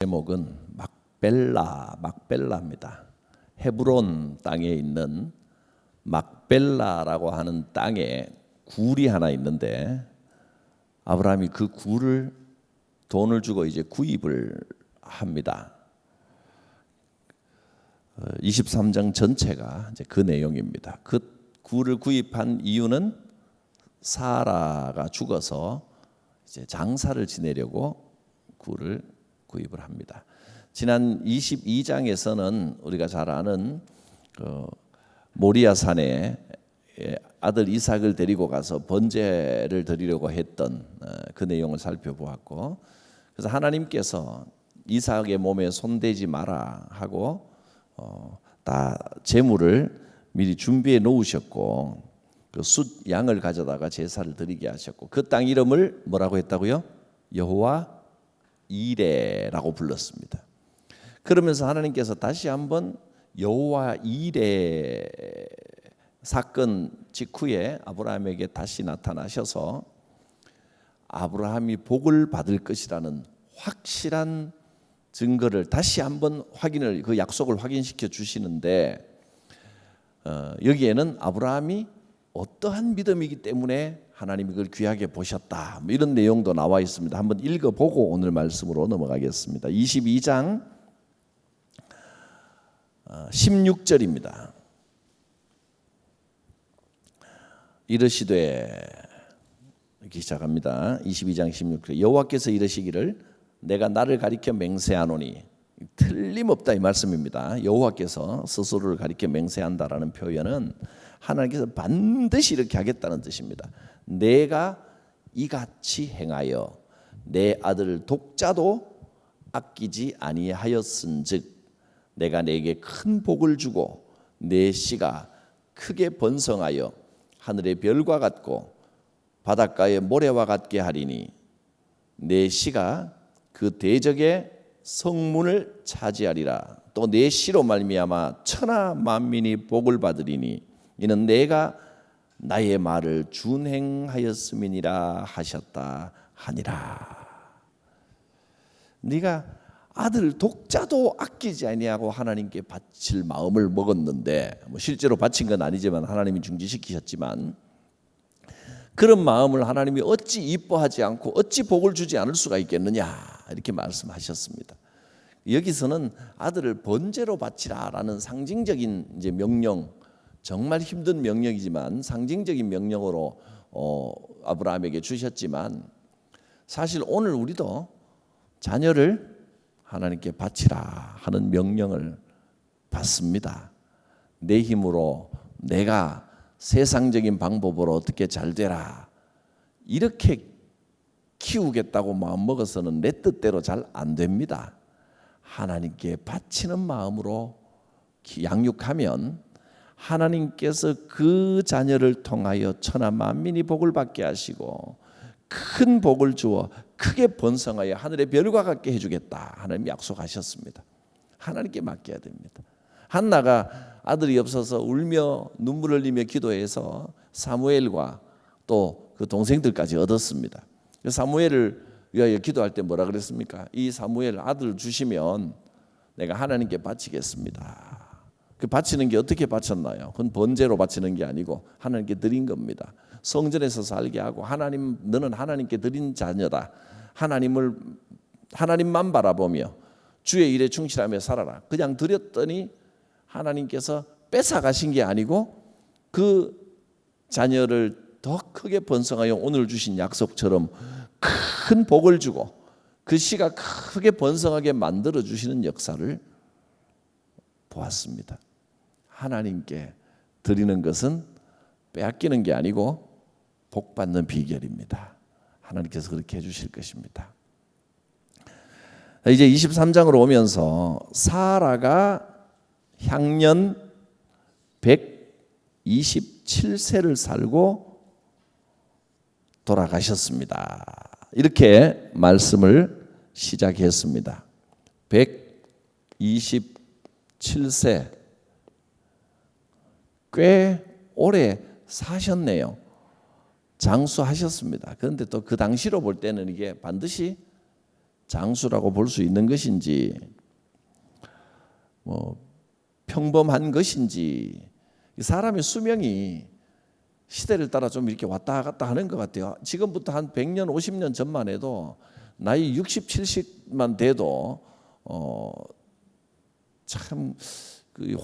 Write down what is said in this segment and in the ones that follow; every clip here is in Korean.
제목은 막벨라입니다. 헤브론 땅에 있는 막벨라라고 하는 땅에 굴이 하나 있는데 아브라함이 그 굴을 돈을 주고 이제 구입을 합니다. 23장 전체가 이제 그 내용입니다. 그 굴을 구입한 이유는 사라가 죽어서 이제 장사를 지내려고 굴을 구입을 합니다. 지난 22장에서는 우리가 잘 아는 모리아 산에 아들 이삭을 데리고 가서 번제를 드리려고 했던 그 내용을 살펴보았고, 그래서 하나님께서 이삭의 몸에 손대지 마라 하고 다 제물을 미리 준비해 놓으셨고, 그 숫 양을 가져다가 제사를 드리게 하셨고, 그 땅 이름을 뭐라고 했다고요? 여호와 이레라고 불렀습니다. 그러면서 하나님께서 다시 한번 여호와 이레 사건 직후에 아브라함에게 다시 나타나셔서 아브라함이 복을 받을 것이라는 확실한 증거를 다시 한번 확인을, 그 약속을 확인시켜 주시는데, 여기에는 아브라함이 어떠한 믿음이기 때문에 하나님이 그걸 귀하게 보셨다, 이런 내용도 나와 있습니다. 한번 읽어보고 오늘 말씀으로 넘어가겠습니다. 22장 16절입니다. 이르시되, 이렇게 시작합니다. 22장 16절. 여호와께서 이르시기를 내가 나를 가리켜 맹세하노니, 틀림없다 이 말씀입니다. 여호와께서 스스로를 가리켜 맹세한다라는 표현은 하나님께서 반드시 이렇게 하겠다는 뜻입니다. 내가 이같이 행하여 내 아들 독자도 아끼지 아니하였은즉 내가 내게 큰 복을 주고 내 씨가 크게 번성하여 하늘의 별과 같고 바닷가의 모래와 같게 하리니 내 씨가 그 대적의 성문을 차지하리라. 또 내 씨로 말미암아 천하 만민이 복을 받으리니 이는 내가 나의 말을 준행하였음이니라 하셨다 하니라. 네가 아들 독자도 아끼지 아니하고 하나님께 바칠 마음을 먹었는데, 실제로 바친 건 아니지만 하나님이 중지시키셨지만, 그런 마음을 하나님이 어찌 이뻐하지 않고 어찌 복을 주지 않을 수가 있겠느냐, 이렇게 말씀하셨습니다. 여기서는 아들을 번제로 바치라라는 상징적인 이제 명령, 정말 힘든 명령이지만 상징적인 명령으로 아브라함에게 주셨지만, 사실 오늘 우리도 자녀를 하나님께 바치라 하는 명령을 받습니다. 내 힘으로 내가 세상적인 방법으로 어떻게 잘 되라, 이렇게 키우겠다고 마음 먹어서는 내 뜻대로 잘 안 됩니다. 하나님께 바치는 마음으로 양육하면 하나님께서 그 자녀를 통하여 천하 만민이 복을 받게 하시고 큰 복을 주어 크게 번성하여 하늘의 별과 같게 해주겠다, 하나님 약속하셨습니다. 하나님께 맡겨야 됩니다. 한나가 아들이 없어서 울며 눈물을 흘리며 기도해서 사무엘과 또 그 동생들까지 얻었습니다. 사무엘을 위하여 기도할 때 뭐라 그랬습니까? 이 사무엘 아들 주시면 내가 하나님께 바치겠습니다. 그 바치는 게 어떻게 바쳤나요? 그건 번제로 바치는 게 아니고 하나님께 드린 겁니다. 성전에서 살게 하고, 하나님, 너는 하나님께 드린 자녀다, 하나님만 바라보며 주의 일에 충실하며 살아라, 그냥 드렸더니 하나님께서 뺏어가신 게 아니고 그 자녀를 더 크게 번성하여 오늘 주신 약속처럼 큰 복을 주고 그 씨가 크게 번성하게 만들어 주시는 역사를 보았습니다. 하나님께 드리는 것은 빼앗기는 게 아니고 복 받는 비결입니다. 하나님께서 그렇게 해주실 것입니다. 이제 23장으로 오면서 사라가 향년 127세를 살고 돌아가셨습니다. 이렇게 말씀을 시작했습니다. 127세, 꽤 오래 사셨네요. 장수하셨습니다. 그런데 또 그 당시로 볼 때는 이게 반드시 장수라고 볼 수 있는 것인지, 뭐 평범한 것인지, 사람의 수명이 시대를 따라 좀 이렇게 왔다 갔다 하는 것 같아요. 지금부터 한 100년, 50년 전만 해도 나이 60, 70만 돼도 참 그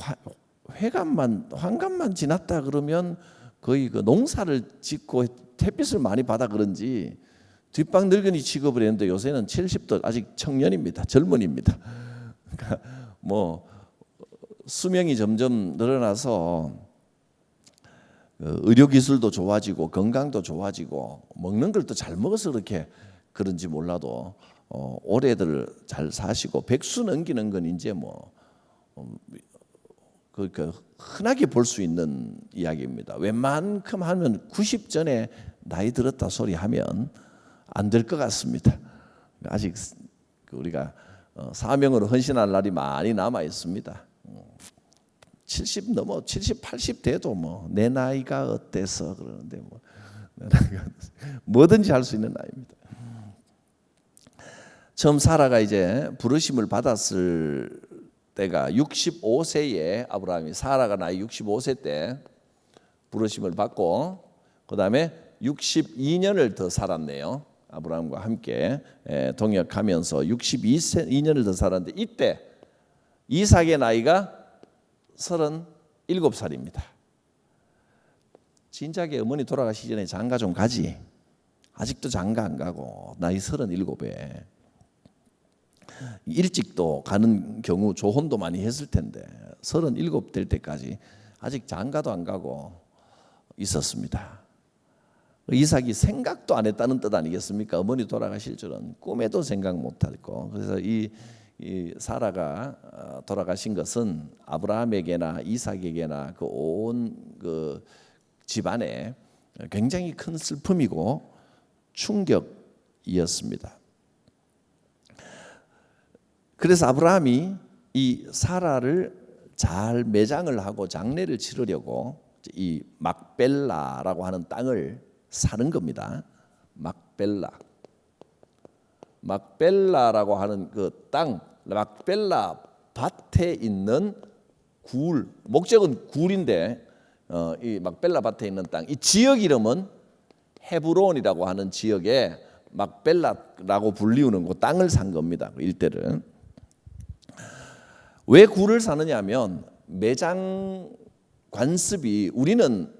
환갑만 지났다 그러면 거의 그 농사를 짓고 햇빛을 많이 받아 그런지 뒷방 늙은이 취급을 했는데 요새는 70도 아직 청년입니다. 젊은입니다. 그러니까 뭐 수명이 점점 늘어나서 의료 기술도 좋아지고 건강도 좋아지고 먹는 걸 또 잘 먹어서 그런지 몰라도 오래들 잘 사시고 백수 넘기는 건 이제 뭐 흔하게 볼 수 있는 이야기입니다. 웬만큼 하면 90 전에 나이 들었다 소리 하면 안 될 것 같습니다. 아직 우리가 사명으로 헌신할 날이 많이 남아 있습니다. 70 넘어 70, 80 돼도 뭐 내 나이가 어때서 그러는데 뭐 뭐든지 할 수 있는 나이입니다. 처음 사라가 이제 부르심을 받았을 때가 65세에 아브라함이 사라가 나이 65세 때 부르심을 받고 그 다음에 62년을 더 살았네요. 아브라함과 함께 동역하면서 62년을 더 살았는데 이때 이삭의 나이가 37살입니다. 진작에 어머니 돌아가시기 전에 장가 좀 가지. 아직도 장가 안 가고 나이 37에 일찍도 가는 경우 조혼도 많이 했을 텐데 37 될 때까지 아직 장가도 안 가고 있었습니다. 이삭이 생각도 안 했다는 뜻 아니겠습니까? 어머니 돌아가실 줄은 꿈에도 생각 못했고, 그래서 이 사라가 돌아가신 것은 아브라함에게나 이삭에게나 그 온 그 집안에 굉장히 큰 슬픔이고 충격이었습니다. 그래서 아브라함이 이 사라를 잘 매장을 하고 장례를 치르려고 이 막벨라라고 하는 땅을 사는 겁니다. 막벨라라고 하는 그 땅, 막벨라 밭에 있는 굴, 목적은 굴인데 이 막벨라 밭에 있는 땅, 이 지역 이름은 헤브론이라고 하는 지역에 막벨라라고 불리우는 그 땅을 산 겁니다. 그 일대를. 왜 굴을 사느냐 하면 매장 관습이 우리는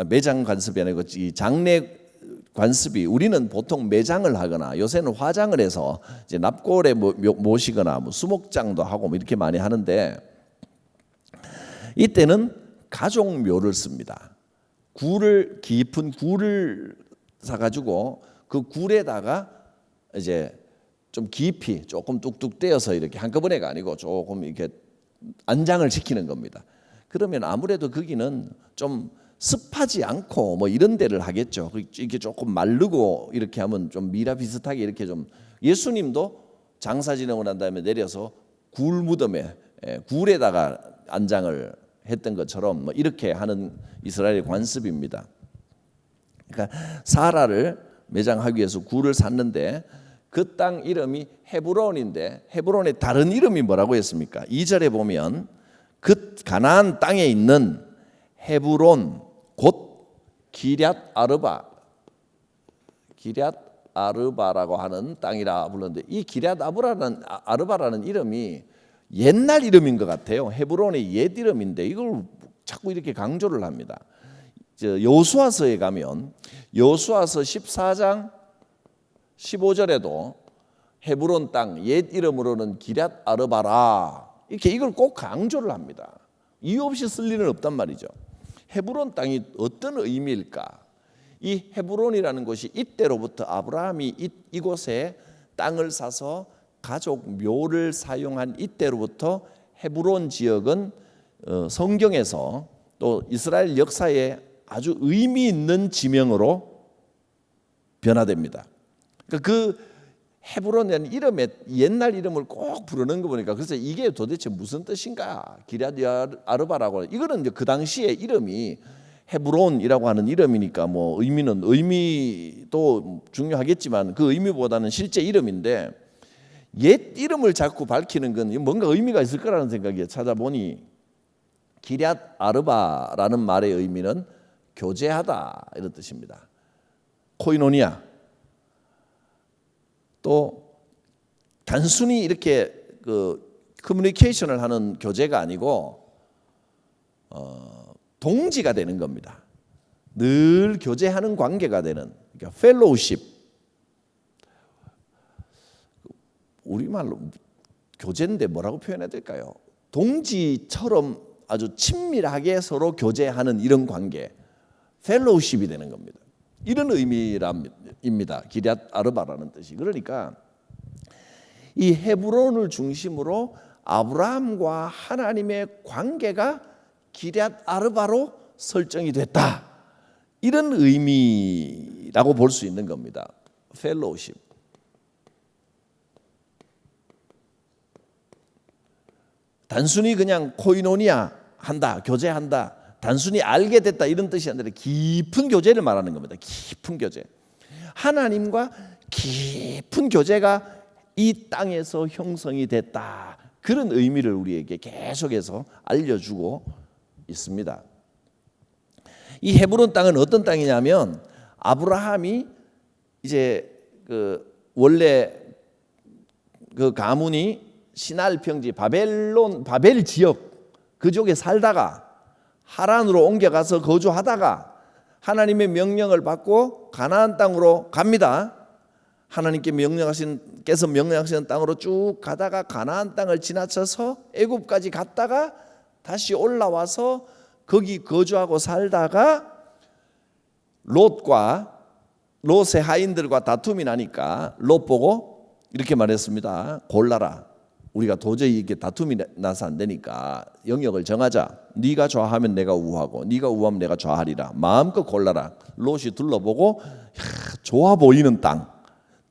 매장 관습이 아니고 이 장례 관습이 우리는 보통 매장을 하거나 요새는 화장을 해서 이제 납골에 모시거나 뭐 수목장도 하고 뭐 이렇게 많이 하는데 이때는 가족묘를 씁니다. 굴을 깊은 굴을 사가지고 그 굴에다가 이제 좀 깊이 조금 뚝뚝 떼어서 이렇게 한꺼번에가 아니고 조금 이렇게 안장을 시키는 겁니다. 그러면 아무래도 거기는 좀 습하지 않고 뭐 이런 데를 하겠죠. 이렇게 조금 마르고 이렇게 하면 좀 미라 비슷하게 이렇게 좀 예수님도 장사 지내고 난 다음에 내려서 굴 무덤에 굴에다가 안장을 했던 것처럼 뭐 이렇게 하는 이스라엘의 관습입니다. 그러니까 사라를 매장하기 위해서 굴을 샀는데 그 땅 이름이 헤브론인데 헤브론의 다른 이름이 뭐라고 했습니까? 2절에 보면 그 가나안 땅에 있는 헤브론 곧 기럇 아르바라고 하는 땅이라 불렀는데 이 기럇 아르바라는 이름이 옛날 이름인 것 같아요. 헤브론의 옛 이름인데 이걸 자꾸 이렇게 강조를 합니다. 여호수아서에 가면 여호수아서 14장 15절에도 헤브론 땅 옛 이름으로는 기럇 아르바라 이렇게 이걸 꼭 강조를 합니다. 이유 없이 쓸 일은 없단 말이죠. 헤브론 땅이 어떤 의미일까? 이 헤브론이라는 곳이 이때로부터 아브라함이 이곳에 땅을 사서 가족 묘를 사용한 이때로부터 헤브론 지역은 성경에서 또 이스라엘 역사에 아주 의미 있는 지명으로 변화됩니다. 그러니까 그 헤브론이라는 이름의 옛날 이름을 꼭 부르는 거 보니까 그래서 이게 도대체 무슨 뜻인가? 기럇 아르바라고 이거는 이제 그 당시에 이름이 헤브론이라고 하는 이름이니까 뭐 의미도 중요하겠지만 그 의미보다는 실제 이름인데 옛 이름을 자꾸 밝히는 건 뭔가 의미가 있을 거라는 생각이 찾아보니 기럇 아르바라는 말의 의미는 교제하다 이런 뜻입니다. 코이노니아. 또 단순히 이렇게 커뮤니케이션을 하는 교제가 아니고 동지가 되는 겁니다. 늘 교제하는 관계가 되는, 그러니까 펠로우십. 우리말로 교제인데 뭐라고 표현해야 될까요? 동지처럼 아주 친밀하게 서로 교제하는 이런 관계, 펠로우십이 되는 겁니다. 이런 의미입니다. 기럇 아르바라는 뜻이. 그러니까 이 헤브론을 중심으로 아브라함과 하나님의 관계가 기럇 아르바로 설정이 됐다. 이런 의미라고 볼 수 있는 겁니다. 펠로우십. 단순히 그냥 코이노니아 한다, 교제한다, 단순히 알게 됐다 이런 뜻이 아니라 깊은 교제를 말하는 겁니다. 깊은 교제. 하나님과 깊은 교제가 이 땅에서 형성이 됐다. 그런 의미를 우리에게 계속해서 알려주고 있습니다. 이 헤브론 땅은 어떤 땅이냐면 아브라함이 이제 원래 가문이 시날 평지 바벨 지역 그쪽에 살다가 하란으로 옮겨가서 거주하다가 하나님의 명령을 받고 가나안 땅으로 갑니다. 하나님께서 명령하시는 땅으로 쭉 가다가 가나안 땅을 지나쳐서 애굽까지 갔다가 다시 올라와서 거기 거주하고 살다가 롯의 하인들과 다툼이 나니까 롯 보고 이렇게 말했습니다. 골라라. 우리가 도저히 이렇게 다툼이 나서 안 되니까 영역을 정하자. 네가 좌하면 내가 우하고 네가 우하면 내가 좌하리라. 마음껏 골라라. 롯이 둘러보고 좋아 보이는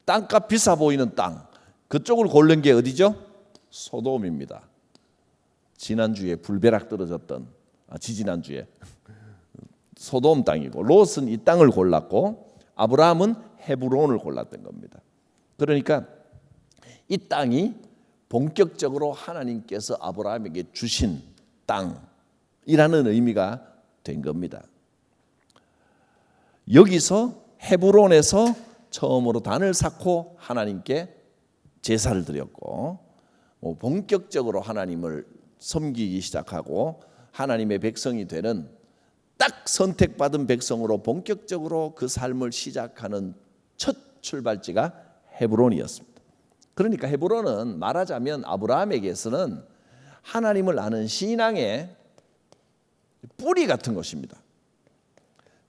땅값 비싸 보이는 땅, 그쪽을 고른 게 어디죠? 소돔입니다. 지난주에 불벼락 떨어졌던 지지난주에 소돔 땅이고, 롯은 이 땅을 골랐고 아브라함은 헤브론을 골랐던 겁니다. 그러니까 이 땅이 본격적으로 하나님께서 아브라함에게 주신 땅이라는 의미가 된 겁니다. 여기서 헤브론에서 처음으로 단을 쌓고 하나님께 제사를 드렸고, 본격적으로 하나님을 섬기기 시작하고 하나님의 백성이 되는 딱 선택받은 백성으로 본격적으로 그 삶을 시작하는 첫 출발지가 헤브론이었습니다. 그러니까 헤브론은 말하자면 아브라함에게서는 하나님을 아는 신앙의 뿌리 같은 것입니다.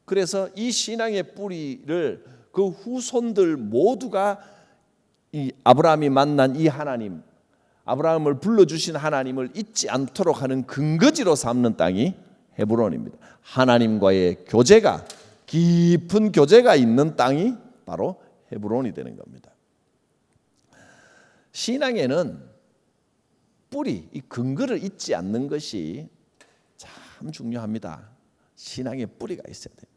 그래서 이 신앙의 뿌리를 그 후손들 모두가 이 아브라함이 만난 이 하나님, 아브라함을 불러주신 하나님을 잊지 않도록 하는 근거지로 삼는 땅이 헤브론입니다. 하나님과의 교제가, 깊은 교제가 있는 땅이 바로 헤브론이 되는 겁니다. 신앙에는 뿌리, 이 근거를 잊지 않는 것이 참 중요합니다. 신앙의 뿌리가 있어야 됩니다.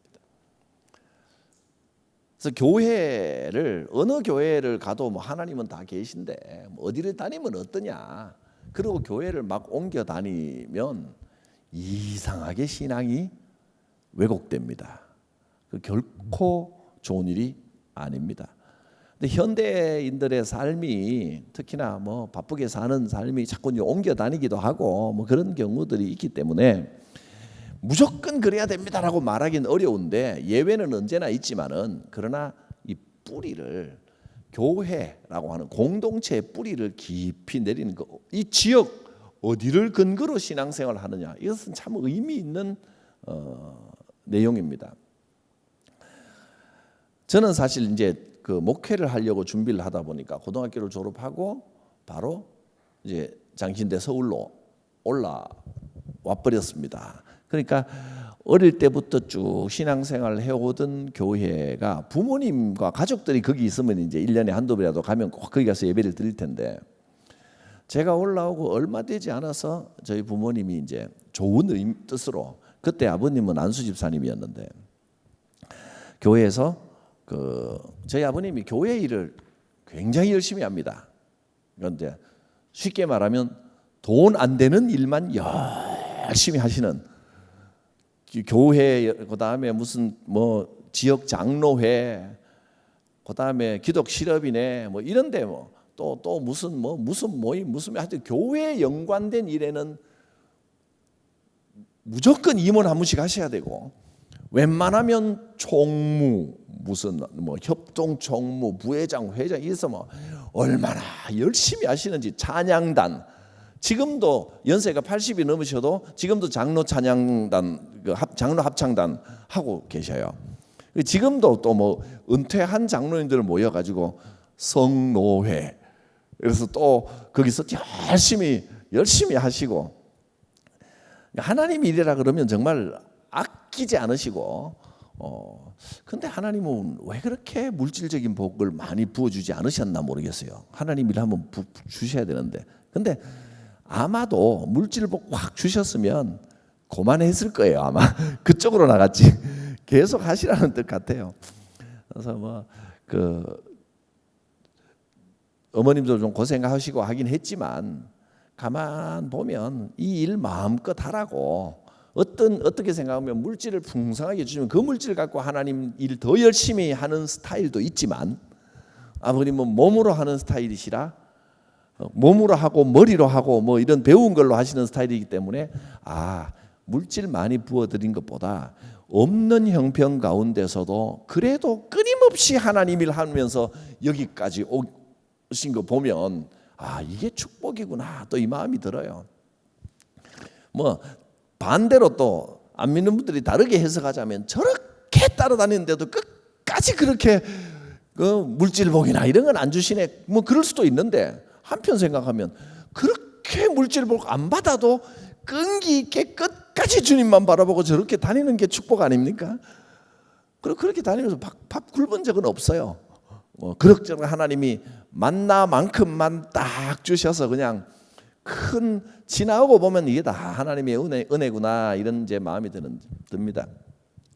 그래서 교회를, 어느 교회를 가도 하나님은 다 계신데 어디를 다니면 어떠냐, 그리고 교회를 막 옮겨 다니면 이상하게 신앙이 왜곡됩니다. 결코 좋은 일이 아닙니다. 근데 현대인들의 삶이, 특히나 바쁘게 사는 삶이 자꾸 옮겨 다니기도 하고 그런 경우들이 있기 때문에 무조건 그래야 됩니다라고 말하기는 어려운데 예외는 언제나 있지만은, 그러나 이 뿌리를, 교회라고 하는 공동체의 뿌리를 깊이 내리는 거, 이 지역 어디를 근거로 신앙생활을 하느냐, 이것은 참 의미 있는 내용입니다. 저는 사실 이제 목회를 하려고 준비를 하다 보니까 고등학교를 졸업하고 바로 이제 장신대 서울로 올라와 버렸습니다. 그러니까 어릴 때부터 쭉 신앙생활을 해오던 교회가, 부모님과 가족들이 거기 있으면 이제 1년에 한두 번이라도 가면 꼭 거기 가서 예배를 드릴 텐데, 제가 올라오고 얼마 되지 않아서 저희 부모님이 이제 좋은 뜻으로, 그때 아버님은 안수 집사님이었는데 교회에서 저희 아버님이 교회 일을 굉장히 열심히 합니다. 그런데 쉽게 말하면 돈 안 되는 일만 열심히 하시는 교회, 그다음에 무슨 뭐 지역 장로회, 그다음에 기독 실업이네 뭐 이런데 뭐 또 무슨 모임 무슨 하여튼 교회에 연관된 일에는 무조건 임원 한 분씩 하셔야 되고, 웬만하면 총무 무슨 뭐 협동 총무 부회장 회장 이래서 뭐 얼마나 열심히 하시는지. 찬양단 지금도 연세가 80이 넘으셔도 지금도 장로 찬양단 장로 합창단 하고 계셔요. 지금도 또 뭐 은퇴한 장로님들 모여가지고 성노회, 그래서 또 거기서 열심히 하시고, 하나님이 이래라 그러면 정말 아끼지 않으시고, 근데 하나님은 왜 그렇게 물질적인 복을 많이 부어주지 않으셨나 모르겠어요. 하나님 일 한번 주셔야 되는데, 근데 아마도 물질 복 확 주셨으면 그만했을 거예요. 아마 그쪽으로 나갔지. 계속 하시라는 뜻 같아요. 그래서 뭐 어머님도 좀 고생하시고 하긴 했지만, 가만 보면 이 일 마음껏 하라고, 어떻게 생각하면 물질을 풍성하게 주시면 그 물질 갖고 하나님 일 더 열심히 하는 스타일도 있지만, 아버님은 몸으로 하는 스타일이시라 몸으로 하고 머리로 하고 뭐 이런 배운 걸로 하시는 스타일이기 때문에, 물질 많이 부어드린 것보다 없는 형편 가운데서도 그래도 끊임없이 하나님 일 하면서 여기까지 오신 거 보면 이게 축복이구나 또 이 마음이 들어요. 뭐 반대로 또 안 믿는 분들이 다르게 해석하자면, 저렇게 따라다니는데도 끝까지 그렇게 물질복이나 이런 건 안 주시네 뭐 그럴 수도 있는데, 한편 생각하면 그렇게 물질복 안 받아도 끈기 있게 끝까지 주님만 바라보고 저렇게 다니는 게 축복 아닙니까? 그렇게 다니면서 밥 굶은 적은 없어요. 그럭저럭 하나님이 만나만큼만 딱 주셔서 그냥 지나오고 보면 이게 다 하나님의 은혜구나 이런 이제 마음이 듭니다.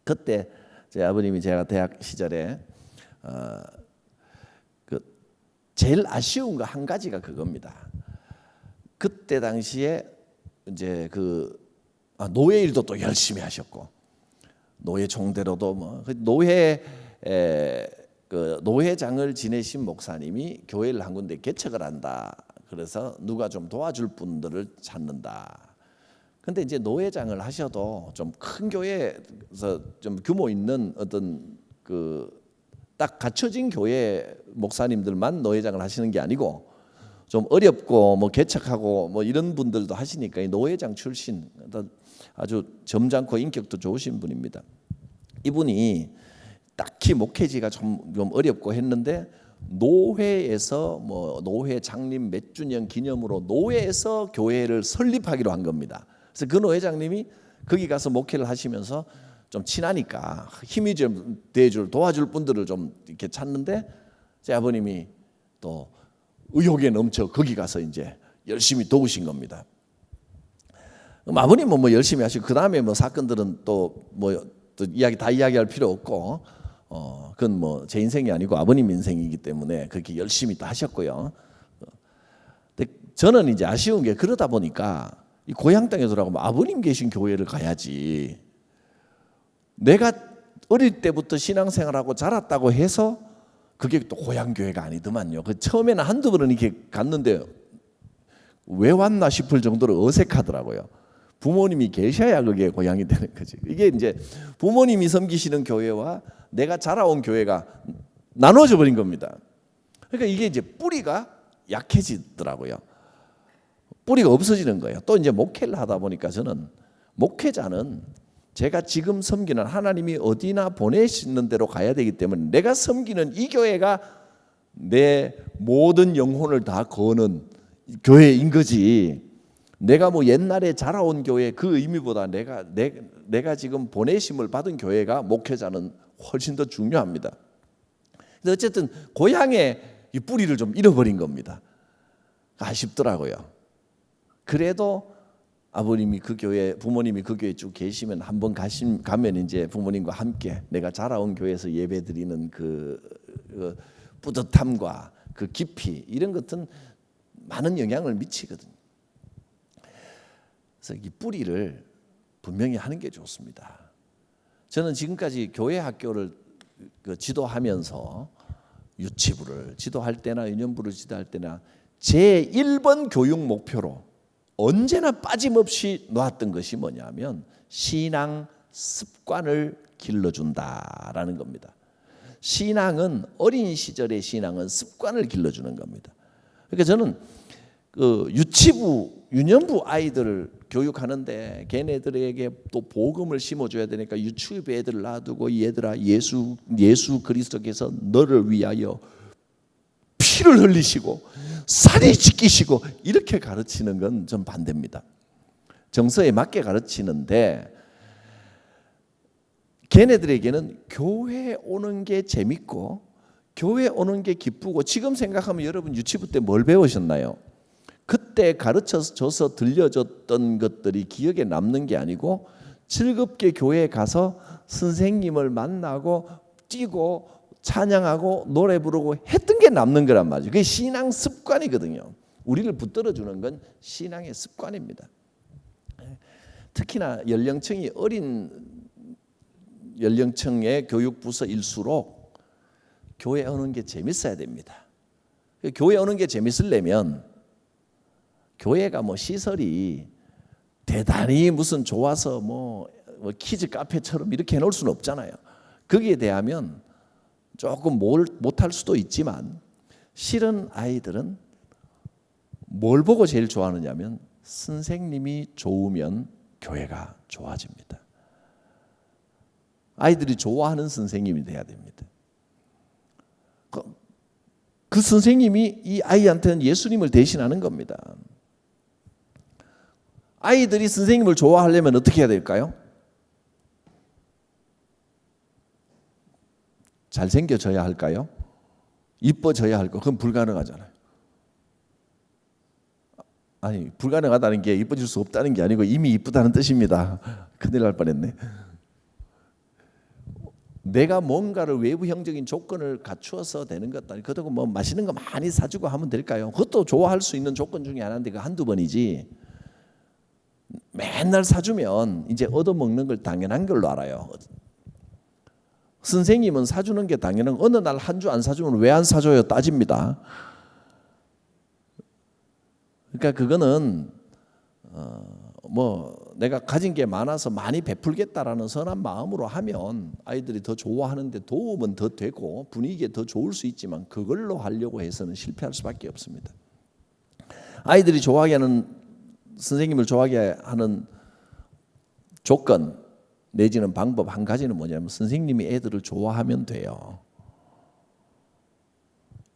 그때 제 아버님이 제가 대학 시절에 제일 아쉬운 거 한 가지가 그겁니다. 그때 당시에 이제 노예 일도 또 열심히 하셨고, 노예 총대로도 뭐 노회장을 지내신 목사님이 교회를 한 군데 개척을 한다. 그래서 누가 좀 도와줄 분들을 찾는다. 근데 이제 노회장을 하셔도 좀 큰 교회에서 좀 규모 있는 어떤 딱 갖춰진 교회 목사님들만 노회장을 하시는 게 아니고, 좀 어렵고 뭐 개척하고 뭐 이런 분들도 하시니까 노회장 출신 아주 점잖고 인격도 좋으신 분입니다. 이분이 딱히 목회지가 좀 어렵고 했는데, 노회에서 뭐 노회 창립 몇 주년 기념으로 노회에서 교회를 설립하기로 한 겁니다. 그래서 그 노회장님이 거기 가서 목회를 하시면서 좀 친하니까 힘이 좀 도와줄 분들을 좀 이렇게 찾는데, 제 아버님이 또 의욕에 넘쳐 거기 가서 이제 열심히 도우신 겁니다. 아버님은 뭐 열심히 하시고, 그 다음에 뭐 사건들은 또 이야기할 필요 없고, 그건 뭐 제 인생이 아니고 아버님 인생이기 때문에 그렇게 열심히 또 하셨고요. 근데 저는 이제 아쉬운 게, 그러다 보니까 이 고향 땅에 돌아가면 아버님 계신 교회를 가야지, 내가 어릴 때부터 신앙생활하고 자랐다고 해서 그게 또 고향 교회가 아니더만요. 처음에는 한두 번은 이렇게 갔는데 왜 왔나 싶을 정도로 어색하더라고요. 부모님이 계셔야 그게 고향이 되는 거지. 이게 이제 부모님이 섬기시는 교회와 내가 자라온 교회가 나눠져 버린 겁니다. 그러니까 이게 이제 뿌리가 약해지더라고요. 뿌리가 없어지는 거예요. 또 이제 목회를 하다 보니까 저는, 목회자는 제가 지금 섬기는 하나님이 어디나 보내시는 대로 가야 되기 때문에, 내가 섬기는 이 교회가 내 모든 영혼을 다 거는 교회인 거지, 내가 뭐 옛날에 자라온 교회 그 의미보다 내가 지금 보내심을 받은 교회가, 목회자는 훨씬 더 중요합니다. 근데 어쨌든 고향의 이 뿌리를 좀 잃어버린 겁니다. 아쉽더라고요. 그래도 아버님이 그 교회, 부모님이 그 교회 쭉 계시면 한번 가면 이제 부모님과 함께 내가 자라온 교회에서 예배드리는 그 뿌듯함과 그 깊이, 이런 것은 많은 영향을 미치거든요. 그래서 이 뿌리를 분명히 하는 게 좋습니다. 저는 지금까지 교회 학교를 지도하면서 유치부를 지도할 때나 유년부를 지도할 때나 제 1번 교육 목표로 언제나 빠짐없이 놓았던 것이 뭐냐면 신앙 습관을 길러준다라는 겁니다. 신앙은 어린 시절의 신앙은 습관을 길러주는 겁니다. 그러니까 저는 유치부, 유년부 아이들을 교육하는데 걔네들에게 또 복음을 심어줘야 되니까 유치부 애들을 놔두고 얘들아 예수 그리스도께서 너를 위하여 피를 흘리시고 살이 찢기시고 이렇게 가르치는 건 좀 반대입니다. 정서에 맞게 가르치는데 걔네들에게는 교회 오는 게 재밌고 교회 오는 게 기쁘고 지금 생각하면 여러분 유치부 때 뭘 배우셨나요? 그때 가르쳐줘서 들려줬던 것들이 기억에 남는 게 아니고 즐겁게 교회에 가서 선생님을 만나고 뛰고 찬양하고 노래 부르고 했던 게 남는 거란 말이죠. 그게 신앙 습관이거든요. 우리를 붙들어주는 건 신앙의 습관입니다. 특히나 연령층이 어린 연령층의 교육부서일수록 교회 오는 게 재밌어야 됩니다. 교회 오는 게 재밌으려면 교회가 시설이 대단히 무슨 좋아서 뭐 키즈 카페처럼 이렇게 해놓을 수는 없잖아요. 거기에 대하면 조금 못할 수도 있지만 실은 아이들은 뭘 보고 제일 좋아하느냐면 선생님이 좋으면 교회가 좋아집니다. 아이들이 좋아하는 선생님이 돼야 됩니다. 그 선생님이 이 아이한테는 예수님을 대신하는 겁니다. 아이들이 선생님을 좋아하려면 어떻게 해야 될까요? 잘생겨져야 할까요? 이뻐져야 할까요? 그건 불가능하잖아요. 아니, 불가능하다는 게 이뻐질 수 없다는 게 아니고 이미 이쁘다는 뜻입니다. 큰일 날 뻔했네. 내가 뭔가를 외부형적인 조건을 갖추어서 되는 것도 아니고 그렇다고 맛있는 거 많이 사주고 하면 될까요? 그것도 좋아할 수 있는 조건 중에 하나인데 그 한두 번이지. 맨날 사주면 이제 얻어먹는 걸 당연한 걸로 알아요. 선생님은 사주는 게 당연한 어느 날 한 주 안 사주면 왜 안 사줘요? 따집니다. 그러니까 그거는 내가 가진 게 많아서 많이 베풀겠다라는 선한 마음으로 하면 아이들이 더 좋아하는데 도움은 더 되고 분위기가 더 좋을 수 있지만 그걸로 하려고 해서는 실패할 수밖에 없습니다. 아이들이 좋아하게 하는 선생님을 좋아하게 하는 조건 내지는 방법 한 가지는 뭐냐면 선생님이 애들을 좋아하면 돼요.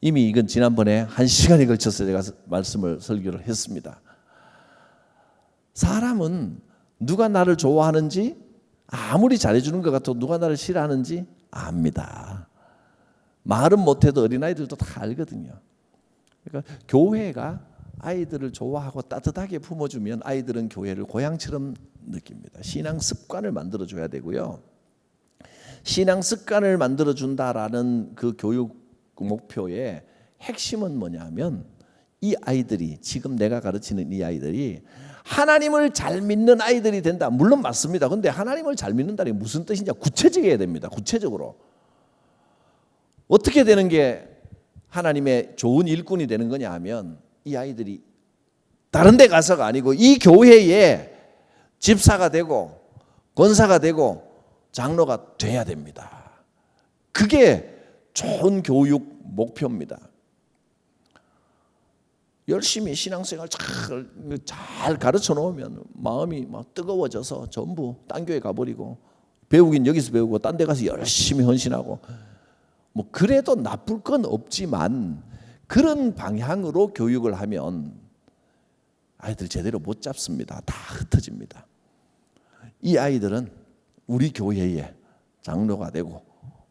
이미 이건 지난번에 1시간에 걸쳐서 제가 설교를 했습니다. 사람은 누가 나를 좋아하는지 아무리 잘해주는 것 같아도 누가 나를 싫어하는지 압니다. 말은 못해도 어린아이들도 다 알거든요. 그러니까 교회가 아이들을 좋아하고 따뜻하게 품어주면 아이들은 교회를 고향처럼 느낍니다. 신앙 습관을 만들어줘야 되고요. 신앙 습관을 만들어준다라는 그 교육 목표의 핵심은 뭐냐면 이 아이들이 지금 내가 가르치는 이 아이들이 하나님을 잘 믿는 아이들이 된다. 물론 맞습니다. 그런데 하나님을 잘 믿는다는 게 무슨 뜻인지 구체적이어야 됩니다. 구체적으로. 어떻게 되는 게 하나님의 좋은 일꾼이 되는 거냐 하면 이 아이들이 다른 데 가서가 아니고 이 교회에 집사가 되고 권사가 되고 장로가 돼야 됩니다. 그게 좋은 교육 목표입니다. 열심히 신앙생활 잘 가르쳐 놓으면 마음이 막 뜨거워져서 전부 딴 교회 가버리고 배우긴 여기서 배우고 딴 데 가서 열심히 헌신하고 그래도 나쁠 건 없지만 그런 방향으로 교육을 하면 아이들 제대로 못 잡습니다. 다 흩어집니다. 이 아이들은 우리 교회에 장로가 되고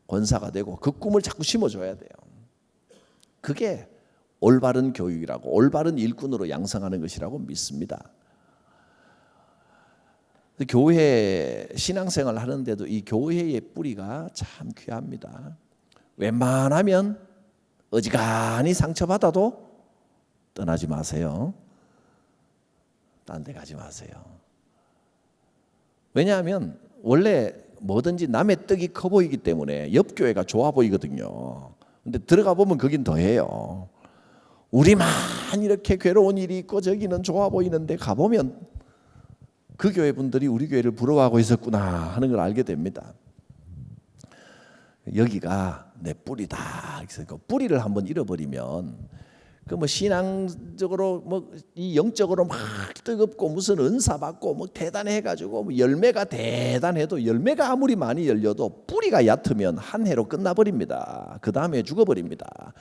권사가 되고 그 꿈을 자꾸 심어줘야 돼요. 그게 올바른 교육이라고 올바른 일꾼으로 양성하는 것이라고 믿습니다. 교회 신앙생활 하는데도 이 교회의 뿌리가 참 귀합니다. 웬만하면 어지간히 상처받아도 떠나지 마세요. 딴 데 가지 마세요. 왜냐하면 원래 뭐든지 남의 떡이 커 보이기 때문에 옆 교회가 좋아 보이거든요. 근데 들어가 보면 거긴 더해요. 우리만 이렇게 괴로운 일이 있고 저기는 좋아 보이는데 가보면 그 교회 분들이 우리 교회를 부러워하고 있었구나 하는 걸 알게 됩니다. 여기가 내 뿌리다. 그래서 그 뿌리를 한번 잃어버리면 그 뭐 신앙적으로 뭐 이 영적으로 막 뜨겁고 무슨 은사 받고 뭐 대단해가지고 뭐 열매가 대단해도 열매가 아무리 많이 열려도 뿌리가 얕으면 한 해로 끝나버립니다. 그 다음에 죽어버립니다.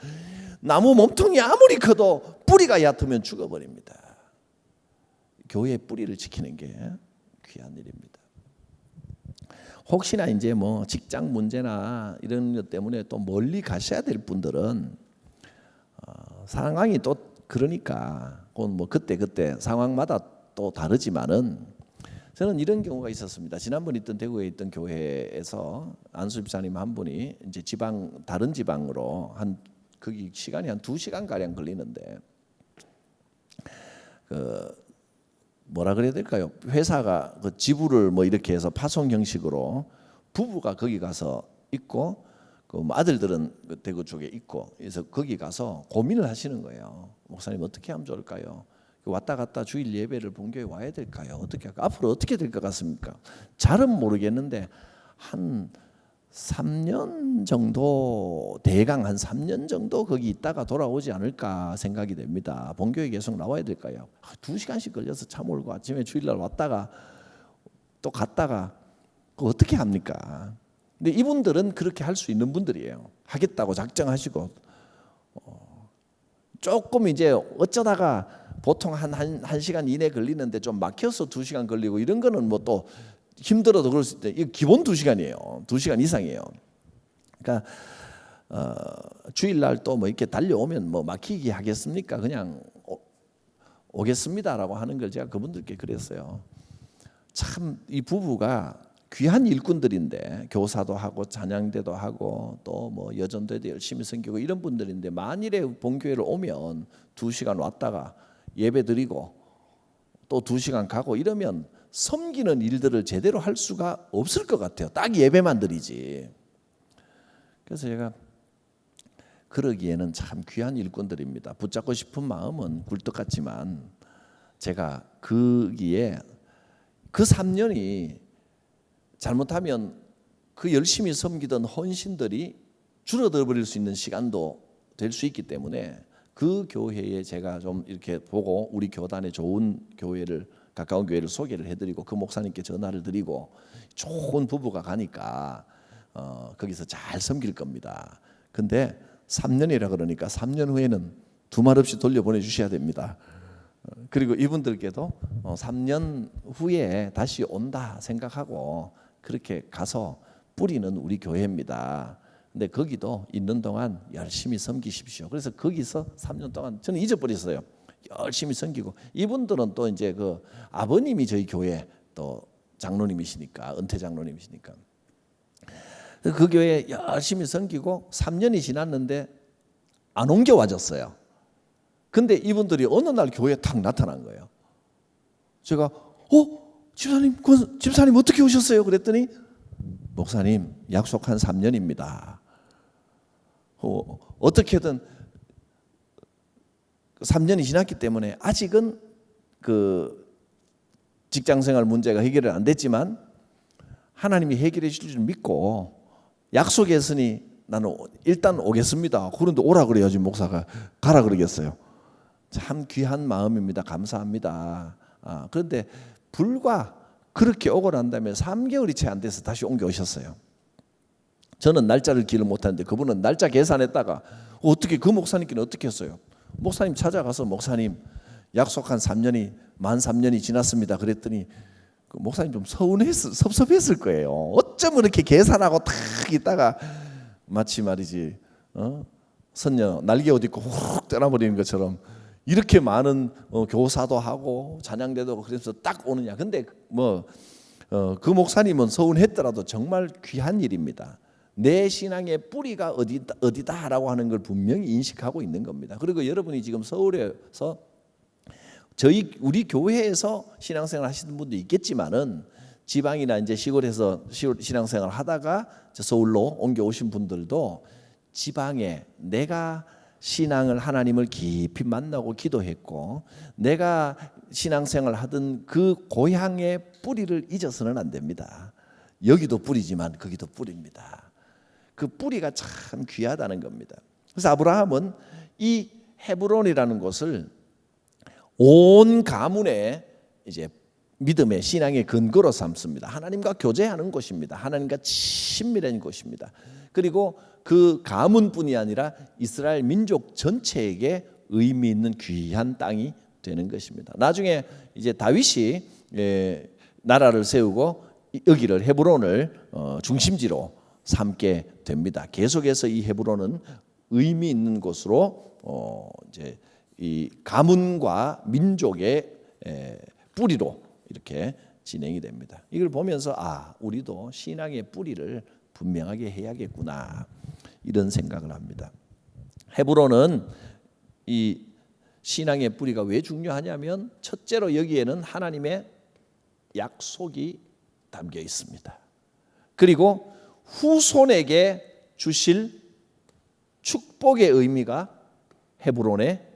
나무 몸통이 아무리 커도 뿌리가 얕으면 죽어버립니다. 교회의 뿌리를 지키는 게 귀한 일입니다. 혹시나 이제 뭐 직장 문제나 이런 것 때문에 또 멀리 가셔야 될 분들은 상황이 또 그러니까 그건 뭐 그때 상황마다 또 다르지만은 저는 이런 경우가 있었습니다. 지난번 있던 대구에 있던 교회에서 안수 집사님 한 분이 이제 다른 지방으로 거기 시간이 한 2시간 가량 걸리는데 뭐라 그래야 될까요? 회사가 그 지부를 뭐 이렇게 해서 파송 형식으로 부부가 거기 가서 있고 그 아들들은 그 대구 쪽에 있고 그래서 거기 가서 고민을 하시는 거예요. 목사님 어떻게 하면 좋을까요? 왔다 갔다 주일 예배를 본교회 와야 될까요? 어떻게 할까? 앞으로 어떻게 될 것 같습니까? 잘은 모르겠는데 한 3년 정도 대강 한 3년 정도 거기 있다가 돌아오지 않을까 생각이 됩니다. 본교회 계속 나와야 될까요? 2시간씩 걸려서 차 몰고 아침에 주일날 왔다가 또 갔다가 어떻게 합니까? 근데 이분들은 그렇게 할 수 있는 분들이에요. 하겠다고 작정하시고 조금 이제 어쩌다가 보통 한 시간 이내 걸리는데 좀 막혀서 2시간 걸리고 이런 거는 뭐 또 힘들어도 그럴 수 있대. 이거 기본 2시간이에요. 2시간 이상이에요. 그러니까 주일날 또 뭐 이렇게 달려오면 뭐 막히게 하겠습니까? 그냥 오겠습니다라고 하는 걸 제가 그분들께 그랬어요. 참 이 부부가 귀한 일꾼들인데 교사도 하고 찬양대도 하고 또 뭐 여전대도 열심히 섬기고 이런 분들인데 만일에 본교회를 오면 2시간 왔다가 예배 드리고 또 2시간 가고 이러면 섬기는 일들을 제대로 할 수가 없을 것 같아요. 딱 예배만 드리지. 그래서 제가 그러기에는 참 귀한 일꾼들입니다. 붙잡고 싶은 마음은 굴뚝 같지만 제가 거기에 그 3년이 잘못하면 그 열심히 섬기던 헌신들이 줄어들어 버릴 수 있는 시간도 될 수 있기 때문에 그 교회에 제가 좀 이렇게 보고 우리 교단에 좋은 교회를 가까운 교회를 소개를 해드리고 그 목사님께 전화를 드리고 좋은 부부가 가니까 거기서 잘 섬길 겁니다. 근데 3년이라 그러니까 3년 후에는 두말 없이 돌려보내 주셔야 됩니다. 그리고 이분들께도 3년 후에 다시 온다 생각하고 그렇게 가서 뿌리는 우리 교회입니다. 근데 거기도 있는 동안 열심히 섬기십시오. 그래서 거기서 3년 동안 저는 잊어버렸어요. 열심히 섬기고 이분들은 또 이제 그 아버님이 저희 교회 또 장로님이시니까 은퇴 장로님이시니까 그 교회에 열심히 섬기고 3년이 지났는데 안 옮겨와졌어요. 근데 이분들이 어느 날 교회에 탁 나타난 거예요. 제가 집사님 어떻게 오셨어요? 그랬더니 목사님 약속한 3년입니다. 어떻게든 3년이 지났기 때문에 아직은 그 직장생활 문제가 해결이 안 됐지만 하나님이 해결해 주실 줄 믿고 약속했으니 나는 일단 오겠습니다. 그런데 오라 그래야지 목사가 가라 그러겠어요. 참 귀한 마음입니다. 감사합니다. 그런데 불과 그렇게 오고 난 다음에 3개월이 채 안 돼서 다시 옮겨 오셨어요. 저는 날짜를 기를 못하는데 그분은 날짜 계산했다가 어떻게 그 목사님께는 어떻게 했어요? 목사님 찾아가서 목사님 약속한 3년이 만 3년이 지났습니다. 그랬더니 그 목사님 좀 섭섭했을 거예요. 어쩜 그렇게 계산하고 탁 있다가 마치 말이지 선녀 날개 옷 입고 훅 떠나버리는 것처럼 이렇게 많은 교사도 하고 찬양대도 하고 그래서 딱 오느냐. 근데 그 목사님은 서운했더라도 정말 귀한 일입니다. 내 신앙의 뿌리가 어디다라고 하는 걸 분명히 인식하고 있는 겁니다. 그리고 여러분이 지금 서울에서 우리 교회에서 신앙생활 하시는 분도 있겠지만은 지방이나 이제 시골에서 신앙생활 하다가 서울로 옮겨오신 분들도 지방에 내가 신앙을 하나님을 깊이 만나고 기도했고 내가 신앙생활 하던 그 고향의 뿌리를 잊어서는 안 됩니다. 여기도 뿌리지만 거기도 뿌리입니다. 그 뿌리가 참 귀하다는 겁니다. 그래서 아브라함은 이 헤브론이라는 곳을 온 가문의 이제 믿음의 신앙의 근거로 삼습니다. 하나님과 교제하는 곳입니다. 하나님과 친밀한 곳입니다. 그리고 그 가문뿐이 아니라 이스라엘 민족 전체에게 의미 있는 귀한 땅이 되는 것입니다. 나중에 이제 다윗이 나라를 세우고 여기를 헤브론을 중심지로 삼게 됩니다. 계속해서 이 헤브론은 의미 있는 곳으로 이제 이 가문과 민족의 뿌리로 이렇게 진행이 됩니다. 이걸 보면서 우리도 신앙의 뿌리를 분명하게 해야겠구나 이런 생각을 합니다. 헤브론은 이 신앙의 뿌리가 왜 중요하냐면 첫째로 여기에는 하나님의 약속이 담겨 있습니다. 그리고 후손에게 주실 축복의 의미가 헤브론에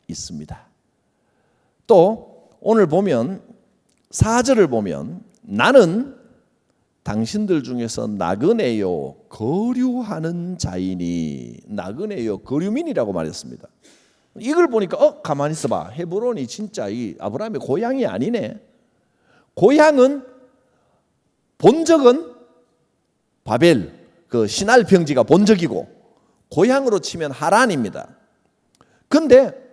있습니다. 또 오늘 보면 4절을 보면 나는 당신들 중에서 나그네요 거류하는 자이니 나그네요 거류민이라고 말했습니다. 이걸 보니까 가만히 있어봐. 헤브론이 진짜 이 아브라함의 고향이 아니네. 고향은 본적은 바벨 그 신할 평지가 본적이고 고향으로 치면 하란입니다. 근데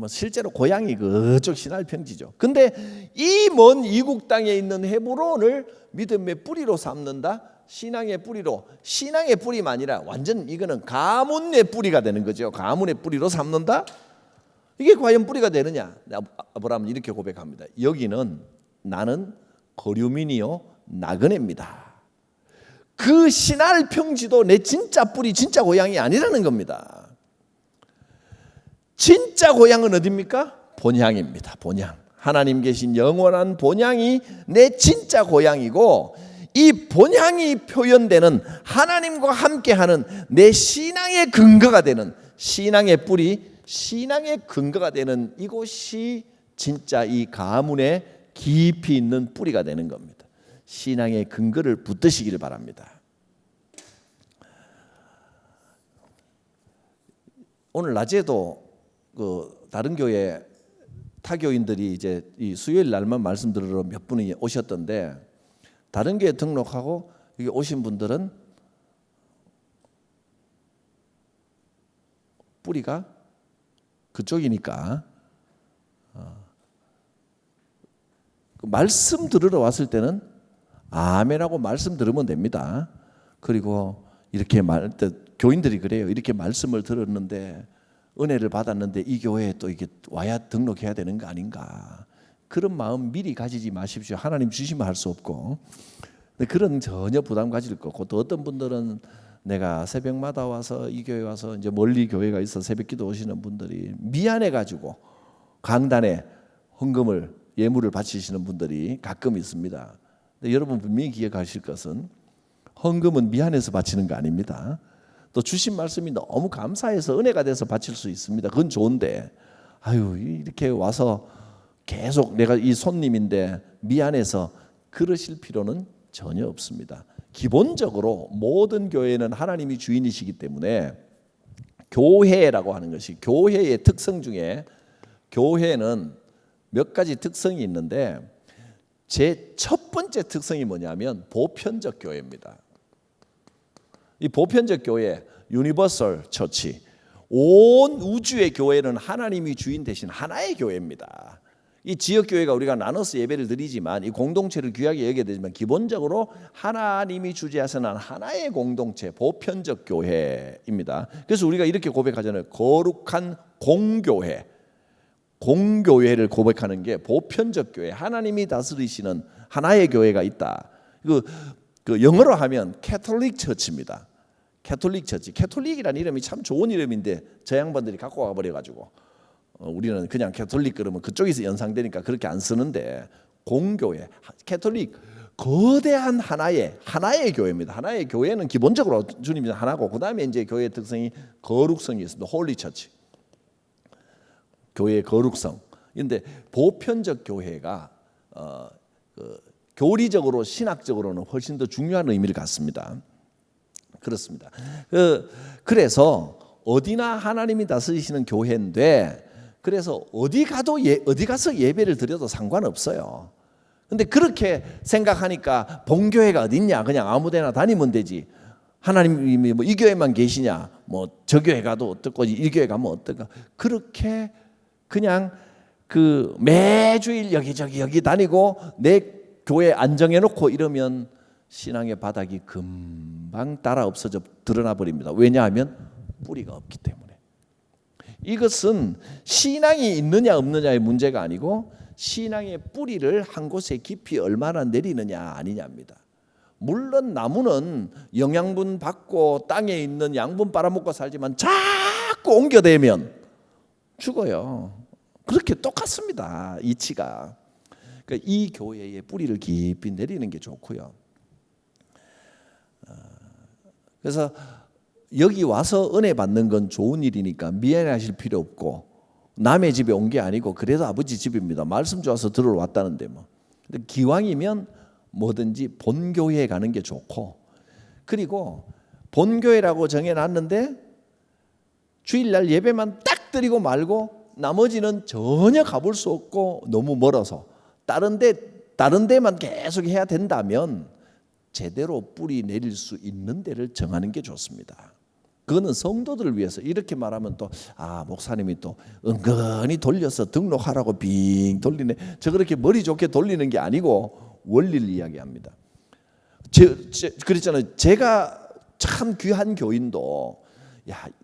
실제로 고향이 그쪽 신할 평지죠. 근데 이 먼 이국 땅에 있는 헤브론을 믿음의 뿌리로 삼는다. 신앙의 뿌리로, 신앙의 뿌리만 아니라 완전 이거는 가문의 뿌리가 되는 거죠. 가문의 뿌리로 삼는다. 이게 과연 뿌리가 되느냐? 아브라함은 이렇게 고백합니다. 여기는 나는 거류민이요 나그네입니다. 그 신할 평지도 내 진짜 뿌리, 진짜 고향이 아니라는 겁니다. 진짜 고향은 어디입니까? 본향입니다. 본향. 하나님 계신 영원한 본향이 내 진짜 고향이고 이 본향이 표현되는 하나님과 함께하는 내 신앙의 근거가 되는 신앙의 뿌리, 신앙의 근거가 되는 이곳이 진짜 이 가문에 깊이 있는 뿌리가 되는 겁니다. 신앙의 근거를 붙드시기를 바랍니다. 오늘 낮에도 그 다른 교회 타교인들이 이제 이 수요일 날만 말씀 들으러 몇 분이 오셨던데 다른 교회 등록하고 여기 오신 분들은 뿌리가 그쪽이니까 그 말씀 들으러 왔을 때는 아멘하고 말씀 들으면 됩니다. 그리고 이렇게 교인들이 그래요. 이렇게 말씀을 들었는데 은혜를 받았는데 이 교회에 또 이게 와야 등록해야 되는 거 아닌가? 그런 마음 미리 가지지 마십시오. 하나님 주시면 할 수 없고 그런 전혀 부담 가질 거 없고 또 어떤 분들은 내가 새벽마다 와서 이 교회 와서 이제 멀리 교회가 있어 새벽기도 오시는 분들이 미안해 가지고 강단에 헌금을 예물을 바치시는 분들이 가끔 있습니다. 근데 여러분 분명히 기억하실 것은 헌금은 미안해서 바치는 거 아닙니다. 또 주신 말씀이 너무 감사해서 은혜가 돼서 바칠 수 있습니다. 그건 좋은데 이렇게 와서 계속 내가 이 손님인데 미안해서 그러실 필요는 전혀 없습니다. 기본적으로 모든 교회는 하나님이 주인이시기 때문에 교회라고 하는 것이 교회의 특성 중에 교회는 몇 가지 특성이 있는데 제 첫 번째 특성이 뭐냐면 보편적 교회입니다. 이 보편적 교회, 유니버설 처치, 온 우주의 교회는 하나님이 주인 대신 하나의 교회입니다. 이 지역 교회가 우리가 나눠서 예배를 드리지만 이 공동체를 귀하게 여겨야 되지만 기본적으로 하나님이 주재하시는 하나의 공동체, 보편적 교회입니다. 그래서 우리가 이렇게 고백하잖아요. 거룩한 공교회. 공교회를 고백하는 게 보편적 교회, 하나님이 다스리시는 하나의 교회가 있다. 그 그 영어로 하면 캐톨릭 처치입니다. 캐톨릭 처치. 캐톨릭이라는 이름이 참 좋은 이름인데 저 양반들이 갖고 와버려 가지고 우리는 그냥 캐톨릭 그러면 그쪽에서 연상되니까 그렇게 안 쓰는데, 공교회, 캐톨릭, 거대한 하나의 교회입니다. 하나의 교회는 기본적으로 주님이 하나고, 그 다음에 이제 교회의 특성이 거룩성이 있습니다. 홀리 처치, 교회의 거룩성. 그런데 보편적 교회가 교리적으로 신학적으로는 훨씬 더 중요한 의미를 갖습니다. 그렇습니다. 그래서 어디나 하나님이 다스리시는 교회인데, 그래서 어디 가서 예배를 드려도 상관없어요. 근데 그렇게 생각하니까 본교회가 어딨냐, 그냥 아무데나 다니면 되지, 하나님이 뭐 이 교회만 계시냐, 뭐 저 교회 가도 어떻고 이 교회 가면 어떨까, 그렇게 그냥 그 매주일 여기 다니고 내 교회 안정해 놓고 이러면 신앙의 바닥이 금방 따라 없어져 드러나 버립니다. 왜냐하면 뿌리가 없기 때문에. 이것은 신앙이 있느냐 없느냐의 문제가 아니고 신앙의 뿌리를 한 곳에 깊이 얼마나 내리느냐 아니냐입니다. 물론 나무는 영양분 받고 땅에 있는 양분 빨아먹고 살지만 자꾸 옮겨대면 죽어요. 그렇게 똑같습니다. 이치가. 그러니까 이 교회의 뿌리를 깊이 내리는 게 좋고요. 그래서 여기 와서 은혜 받는 건 좋은 일이니까 미안해하실 필요 없고, 남의 집에 온 게 아니고 그래도 아버지 집입니다. 말씀 좋아서 들어왔다는데 뭐. 근데 기왕이면 뭐든지 본교회에 가는 게 좋고, 그리고 본교회라고 정해놨는데 주일날 예배만 딱 드리고 말고 나머지는 전혀 가볼 수 없고 너무 멀어서 다른 데만 계속 해야 된다면 제대로 뿌리 내릴 수 있는 데를 정하는 게 좋습니다. 그거는 성도들을 위해서. 이렇게 말하면 또 목사님이 또 은근히 돌려서 등록하라고 빙 돌리네, 저 그렇게 머리 좋게 돌리는 게 아니고 원리를 이야기합니다. 그랬잖아요. 제가 참 귀한 교인도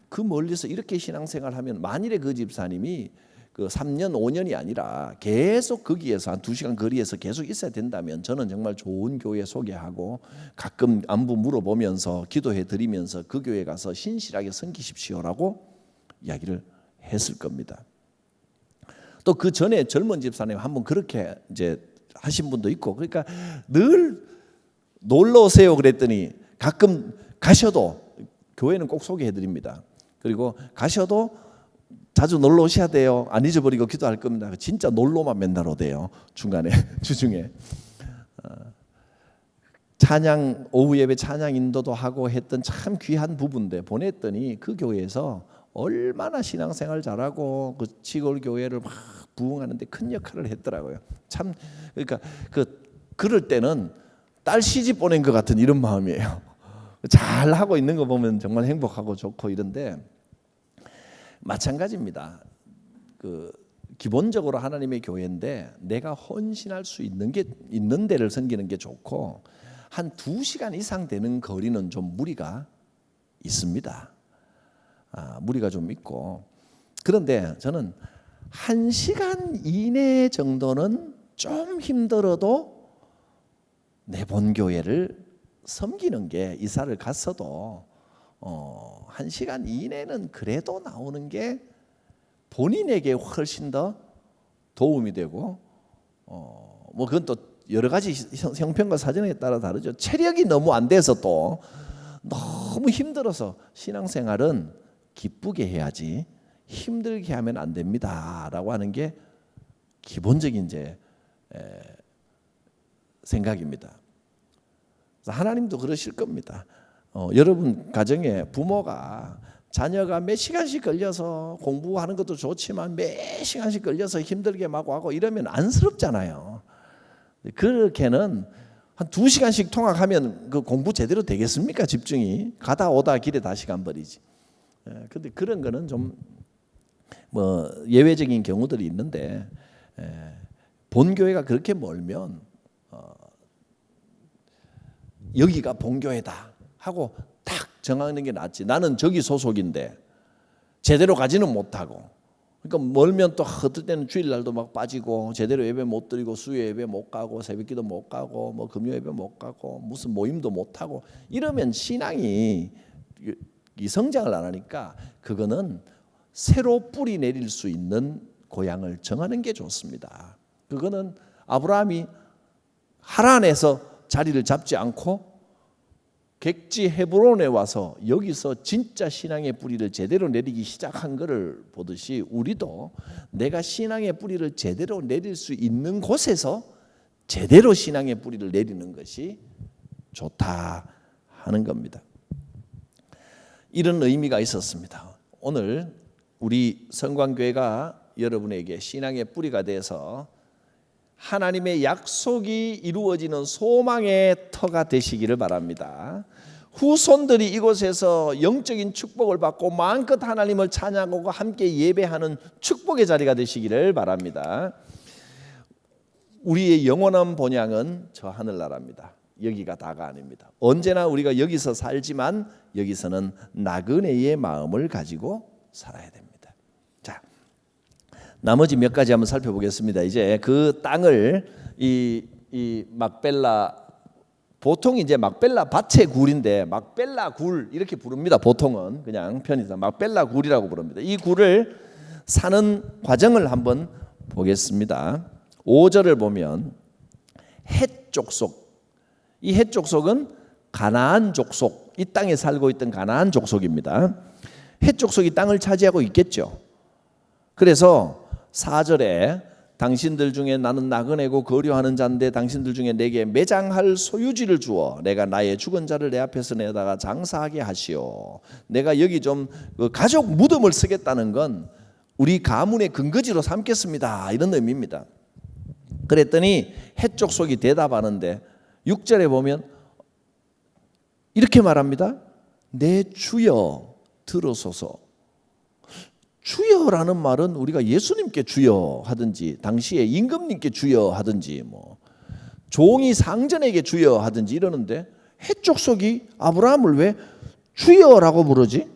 그 멀리서 이렇게 신앙생활하면 만일에 그 집사님이 그 3년 5년이 아니라 계속 거기에서 한 2시간 거리에서 계속 있어야 된다면 저는 정말 좋은 교회 소개하고 가끔 안부 물어보면서 기도해 드리면서 그 교회 가서 신실하게 섬기십시오라고 이야기를 했을 겁니다. 또 그 전에 젊은 집사님 한번 그렇게 이제 하신 분도 있고, 그러니까 늘 놀러 오세요 그랬더니 가끔 가셔도, 교회는 꼭 소개해 드립니다. 그리고 가셔도 자주 놀러 오셔야 돼요. 안 잊어버리고 기도할 겁니다. 진짜 놀러만 맨날 오대요. 중간에 주중에 찬양, 오후 예배 찬양 인도도 하고 했던 참 귀한 부부인데 보냈더니 그 교회에서 얼마나 신앙생활 잘하고 그 시골 교회를 막 부흥하는데 큰 역할을 했더라고요. 참, 그러니까 그럴 때는 딸 시집 보낸 것 같은 이런 마음이에요. 잘 하고 있는 거 보면 정말 행복하고 좋고 이런데, 마찬가지입니다. 기본적으로 하나님의 교회인데 내가 헌신할 수 있는 데를 섬기는 게 좋고, 한 2시간 이상 되는 거리는 좀 무리가 있습니다. 무리가 좀 있고, 그런데 저는 1시간 이내 정도는 좀 힘들어도 내 본교회를 섬기는 게, 이사를 갔어도 1시간 이내는 그래도 나오는 게 본인에게 훨씬 더 도움이 되고, 뭐 그건 또 여러 가지 형편과 사정에 따라 다르죠. 체력이 너무 안 돼서 또 너무 힘들어서 신앙생활은 기쁘게 해야지 힘들게 하면 안 됩니다라고 하는 게 기본적인 이제 생각입니다. 하나님도 그러실 겁니다. 여러분 가정에 부모가 자녀가 몇 시간씩 걸려서 공부하는 것도 좋지만 몇 시간씩 걸려서 힘들게 막 하고 이러면 안쓰럽잖아요. 그렇게는 한 2시간씩 통학하면 그 공부 제대로 되겠습니까? 집중이 가다 오다 길에 다 시간 버리지. 근데 그런 거는 좀 뭐 예외적인 경우들이 있는데, 본교회가 그렇게 멀면 여기가 본교회다 하고 딱 정하는 게 낫지. 나는 저기 소속인데 제대로 가지는 못하고 그러니까 멀면 또 어떨 때는 주일날도 막 빠지고 제대로 예배 못 드리고 수요 예배 못 가고 새벽기도 못 가고 뭐 금요 예배 못 가고 무슨 모임도 못 하고 이러면 신앙이 이 성장을 안 하니까 그거는 새로 뿌리 내릴 수 있는 고향을 정하는 게 좋습니다. 그거는 아브라함이 하란에서 자리를 잡지 않고 객지 헤브론에 와서 여기서 진짜 신앙의 뿌리를 제대로 내리기 시작한 것을 보듯이 우리도 내가 신앙의 뿌리를 제대로 내릴 수 있는 곳에서 제대로 신앙의 뿌리를 내리는 것이 좋다 하는 겁니다. 이런 의미가 있었습니다. 오늘 우리 성광교회가 여러분에게 신앙의 뿌리가 돼서 하나님의 약속이 이루어지는 소망의 터가 되시기를 바랍니다. 후손들이 이곳에서 영적인 축복을 받고 마음껏 하나님을 찬양하고 함께 예배하는 축복의 자리가 되시기를 바랍니다. 우리의 영원한 본향은 저 하늘나라입니다. 여기가 다가 아닙니다. 언제나 우리가 여기서 살지만 여기서는 나그네의 마음을 가지고 살아야 됩니다. 자, 나머지 몇 가지 한번 살펴보겠습니다. 이제 그 땅을 이 막벨라, 보통 이제 막벨라 밭의 굴인데 막벨라 굴 이렇게 부릅니다. 보통은 그냥 편의상 막벨라 굴이라고 부릅니다. 이 굴을 사는 과정을 한번 보겠습니다. 5절을 보면 헷 족속, 이 헷 족속은 가나안 족속, 이 땅에 살고 있던 가나안 족속입니다. 헷 족속이 땅을 차지하고 있겠죠. 그래서 4절에 당신들 중에 나는 나그네고 거류하는 자인데 당신들 중에 내게 매장할 소유지를 주어 내가 나의 죽은 자를 내 앞에서 내다가 장사하게 하시오. 내가 여기 좀 가족 무덤을 쓰겠다는 건 우리 가문의 근거지로 삼겠습니다, 이런 의미입니다. 그랬더니 헷 족속이 대답하는데 6절에 보면 이렇게 말합니다. 내 주여 들으소서. 주여라는 말은 우리가 예수님께 주여 하든지 당시에 임금님께 주여 하든지 뭐 종이 상전에게 주여 하든지 이러는데 헷 족속이 아브라함을 왜 주여라고 부르지?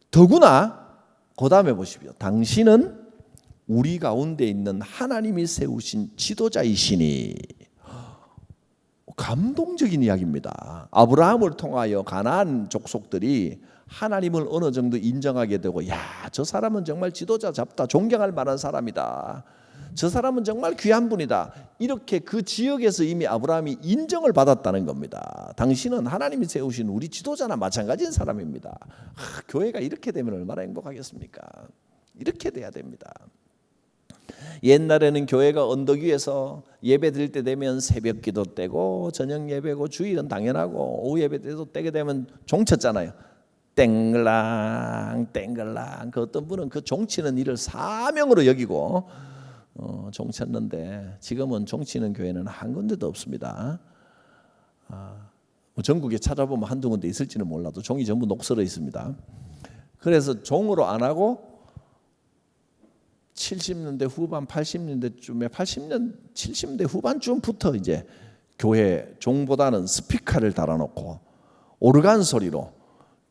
더구나 그 다음에 보십시오. 당신은 우리 가운데 있는 하나님이 세우신 지도자이시니. 감동적인 이야기입니다. 아브라함을 통하여 가나안 족속들이 하나님을 어느 정도 인정하게 되고, 야, 저 사람은 정말 지도자 잡다, 존경할 만한 사람이다, 저 사람은 정말 귀한 분이다, 이렇게 그 지역에서 이미 아브라함이 인정을 받았다는 겁니다. 당신은 하나님이 세우신 우리 지도자나 마찬가지인 사람입니다. 교회가 이렇게 되면 얼마나 행복하겠습니까? 이렇게 돼야 됩니다. 옛날에는 교회가 언덕 위에서 예배 드릴 때 되면 새벽 기도 때고 저녁 예배고 주일은 당연하고 오후 예배 때도 때게 되면 종쳤잖아요. 땡글랑 땡글랑. 그 어떤 분은 그 종치는 일을 사명으로 여기고 종쳤는데 지금은 종치는 교회는 한 군데도 없습니다. 전국에 찾아보면 한두 군데 있을지는 몰라도 종이 전부 녹슬어 있습니다. 그래서 종으로 안 하고 70년대 후반 80년대쯤에 70년대 후반쯤부터 이제 교회 종보다는 스피커를 달아놓고 오르간 소리로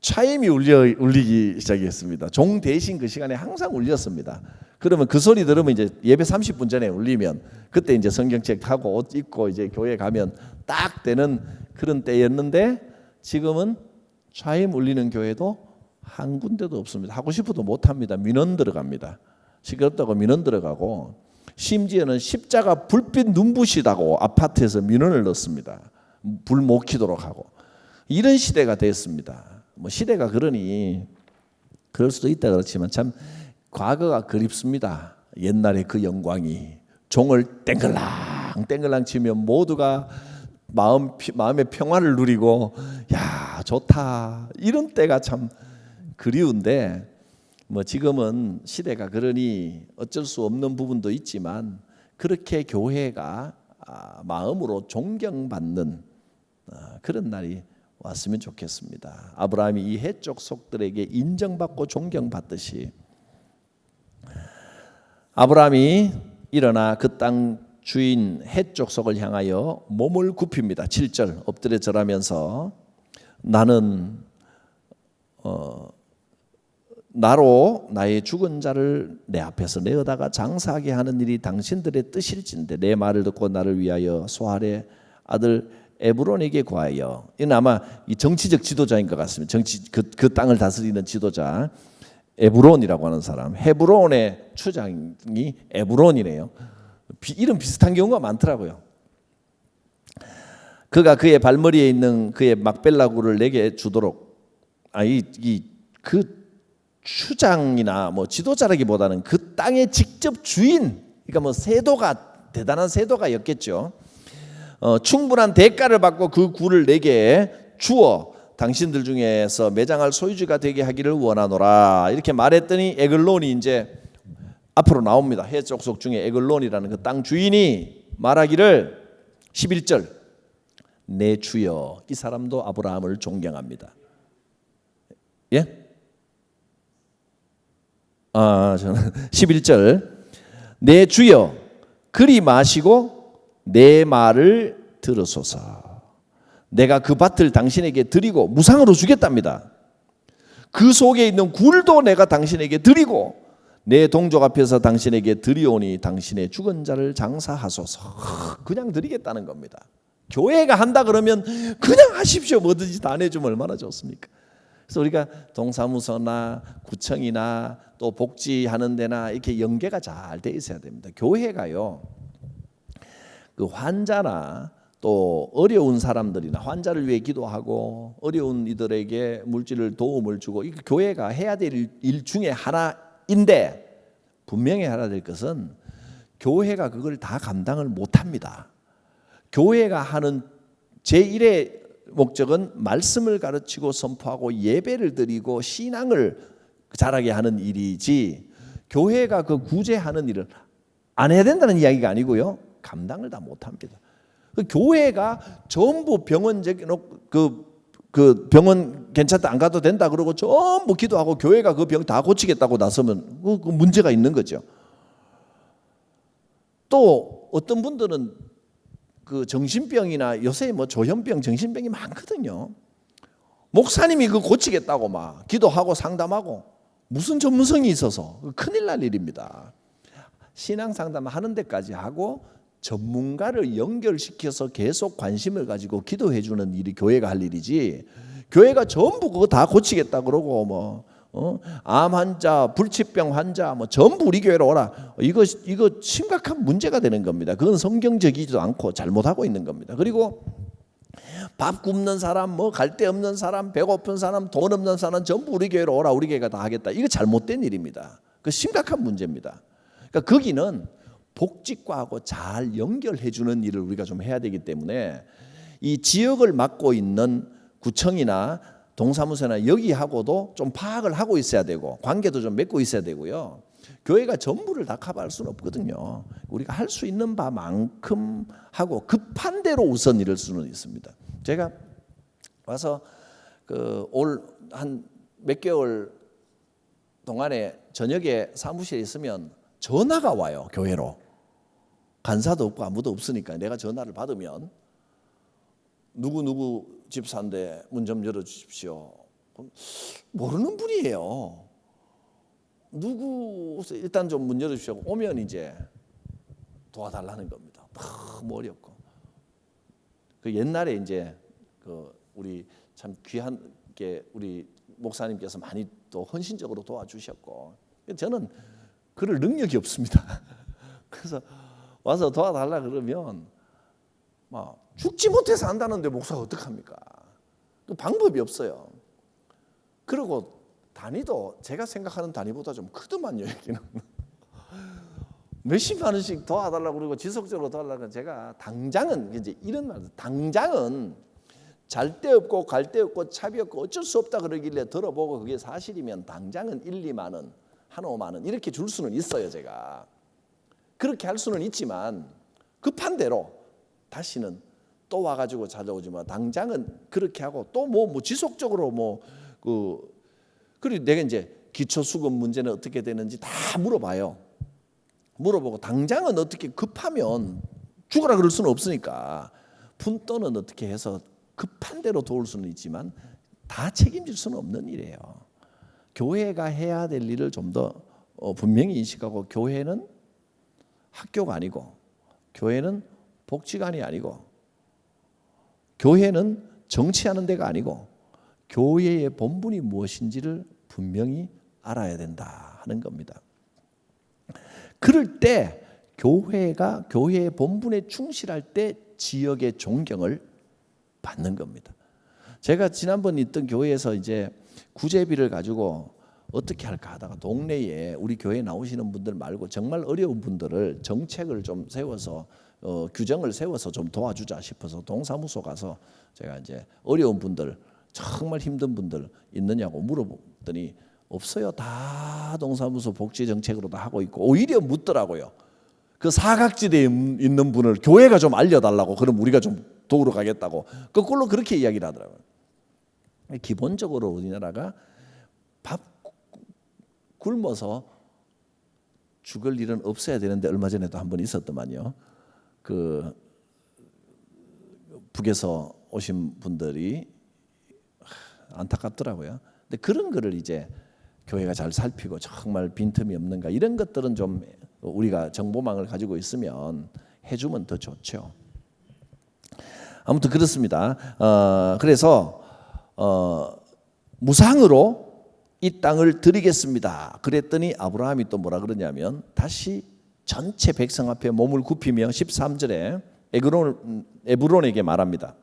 차임이 울리기 시작했습니다. 종 대신 그 시간에 항상 울렸습니다. 그러면 그 소리 들으면 이제 예배 30분 전에 울리면 그때 이제 성경책 하고 옷 입고 이제 교회 가면 딱 되는 그런 때였는데 지금은 차임 울리는 교회도 한 군데도 없습니다. 하고 싶어도 못합니다. 민원 들어갑니다. 시끄럽다고 민원 들어가고 심지어는 십자가 불빛 눈부시다고 아파트에서 민원을 넣습니다. 불 못 켜도록 하고. 이런 시대가 됐습니다. 뭐 시대가 그러니 그럴 수도 있다 그렇지만 참 과거가 그립습니다. 옛날에 그 영광이. 종을 땡글랑 땡글랑 치면 모두가 마음의 평화를 누리고 야 좋다 이런 때가 참 그리운데 뭐 지금은 시대가 그러니 어쩔 수 없는 부분도 있지만 그렇게 교회가 마음으로 존경받는 그런 날이 왔으면 좋겠습니다. 아브라함이 이 헷 족속들에게 인정받고 존경받듯이 아브라함이 일어나 그 땅 주인 헷 족속을 향하여 몸을 굽힙니다. 7절 엎드려 절하면서 나는 나로 나의 죽은 자를 내 앞에서 내어다가 장사하게 하는 일이 당신들의 뜻일진데 내 말을 듣고 나를 위하여 소할의 아들 에브론에게 구하여. 이는 아마 이 정치적 지도자인 것 같습니다. 그 땅을 다스리는 지도자 에브론이라고 하는 사람. 헤브론의 추장이 에브론이네요. 이름 비슷한 경우가 많더라고요. 그가 그의 발머리에 있는 그의 막벨라구를 내게 주도록. 그 추장이나 뭐 지도자라기보다는 그 땅의 직접 주인, 그러니까 뭐 세도가 대단한 세도가였겠죠. 충분한 대가를 받고 그 굴을 내게 주어 당신들 중에서 매장할 소유주가 되게 하기를 원하노라 이렇게 말했더니 에글론이 이제 앞으로 나옵니다. 해 족속 중에 에글론이라는 그 땅 주인이 말하기를 11절 내 주여. 이 사람도 아브라함을 존경합니다. 예? 저는 11절 내 주여 그리 마시고 내 말을 들으소서. 내가 그 밭을 당신에게 드리고 무상으로 주겠답니다. 그 속에 있는 굴도 내가 당신에게 드리고 내 동족 앞에서 당신에게 드리오니 당신의 죽은 자를 장사하소서. 그냥 드리겠다는 겁니다. 교회가 한다 그러면 그냥 하십시오. 뭐든지 다 내주면 얼마나 좋습니까? 그래서 우리가 동사무소나 구청이나 또 복지하는 데나 이렇게 연계가 잘 돼 있어야 됩니다. 교회가요, 그 환자나 또 어려운 사람들이나 환자를 위해 기도하고 어려운 이들에게 물질을 도움을 주고 이 교회가 해야 될 일 중에 하나인데 분명히 알아야 될 것은 교회가 그걸 다 감당을 못합니다. 교회가 하는 제1의 목적은 말씀을 가르치고 선포하고 예배를 드리고 신앙을 자라게 하는 일이지 교회가 그 구제하는 일을 안 해야 된다는 이야기가 아니고요. 감당을 다 못합니다. 그 교회가 전부 병원 그 병원 괜찮다 안 가도 된다 그러고 전부 기도하고 교회가 그 병 다 고치겠다고 나서면 그 문제가 있는 거죠. 또 어떤 분들은 그 정신병이나 요새 뭐 조현병, 정신병이 많거든요. 목사님이 그 고치겠다고 막 기도하고 상담하고 무슨 전문성이 있어서 큰일 날 일입니다. 신앙 상담하는 데까지 하고 전문가를 연결시켜서 계속 관심을 가지고 기도해 주는 일이 교회가 할 일이지 교회가 전부 그거 다 고치겠다 그러고 암 환자, 불치병 환자 뭐 전부 우리 교회로 오라. 이거 심각한 문제가 되는 겁니다. 그건 성경적이지도 않고 잘못하고 있는 겁니다. 그리고 밥 굶는 사람, 뭐 갈 데 없는 사람, 배고픈 사람, 돈 없는 사람 전부 우리 교회로 오라. 우리 교회가 다 하겠다. 이거 잘못된 일입니다. 그 심각한 문제입니다. 그러니까 거기는 복지과하고 잘 연결해 주는 일을 우리가 좀 해야 되기 때문에 이 지역을 맡고 있는 구청이나 동사무소나 여기하고도 좀 파악을 하고 있어야 되고 관계도 좀 맺고 있어야 되고요. 교회가 전부를 다 커버할 수는 없거든요. 우리가 할 수 있는 바만큼 하고 급한 대로 우선 이룰 수는 있습니다. 제가 와서 올 한 몇 개월 동안에 저녁에 사무실에 있으면 전화가 와요. 교회로. 간사도 없고 아무도 없으니까 내가 전화를 받으면 누구 집사인데 문 좀 열어주십시오. 모르는 분이에요. 누구 일단 좀 문 열어주십시오. 오면 이제 도와달라는 겁니다. 너무 어렵고. 그 옛날에 이제 우리 참 귀한 게 우리 목사님께서 많이 또 헌신적으로 도와주셨고 저는 그럴 능력이 없습니다. 그래서 와서 도와달라 그러면 막 죽지 못해서 한다는데 목사가 어떡합니까? 그 방법이 없어요. 그리고 단위도 제가 생각하는 단위보다 좀 크더만요. 여기는 몇십만 원씩 도와달라고 그러고 지속적으로 도와달라고 제가 당장은 이제 이런 말 당장은 잘 데 없고 갈 데 없고 차비 없고 어쩔 수 없다 그러길래 들어보고 그게 사실이면 당장은 1, 2만 원, 한 5만 원 이렇게 줄 수는 있어요. 제가 그렇게 할 수는 있지만 급한 대로 다시는 또 와가지고 찾아오지만 당장은 그렇게 하고 또 뭐 지속적으로 그리고 내가 이제 기초수급 문제는 어떻게 되는지 다 물어봐요. 물어보고 당장은 어떻게 급하면 죽으라 그럴 수는 없으니까 푼돈은 어떻게 해서 급한 대로 도울 수는 있지만 다 책임질 수는 없는 일이에요. 교회가 해야 될 일을 좀 더 분명히 인식하고, 교회는 학교가 아니고, 교회는 복지관이 아니고, 교회는 정치하는 데가 아니고, 교회의 본분이 무엇인지를 분명히 알아야 된다 하는 겁니다. 그럴 때 교회가 교회의 본분에 충실할 때 지역의 존경을 받는 겁니다. 제가 지난번 있던 교회에서 이제 구제비를 가지고 어떻게 할까 하다가 동네에 우리 교회에 나오시는 분들 말고 정말 어려운 분들을 정책을 좀 세워서 규정을 세워서 좀 도와주자 싶어서 동사무소 가서 제가 이제 어려운 분들, 정말 힘든 분들 있느냐고 물어봤더니 없어요. 다 동사무소 복지 정책으로 다 하고 있고, 오히려 묻더라고요. 그 사각지대에 있는 분을 교회가 좀 알려달라고, 그럼 우리가 좀 도우러 가겠다고 거꾸로 그렇게 이야기를 하더라고요. 기본적으로 우리나라가 밥 굶어서 죽을 일은 없어야 되는데, 얼마 전에도 한번 있었더만요. 그 북에서 오신 분들이 안타깝더라고요. 근데 그런 거를 이제 교회가 잘 살피고 정말 빈틈이 없는가, 이런 것들은 좀 우리가 정보망을 가지고 있으면 해주면 더 좋죠. 아무튼 그렇습니다. 그래서 무상으로 이 땅을 드리겠습니다. 그랬더니 아브라함이 또 뭐라 그러냐면, 다시 전체 백성 앞에 몸을 굽히며 13절에 에브론에게 말합니다.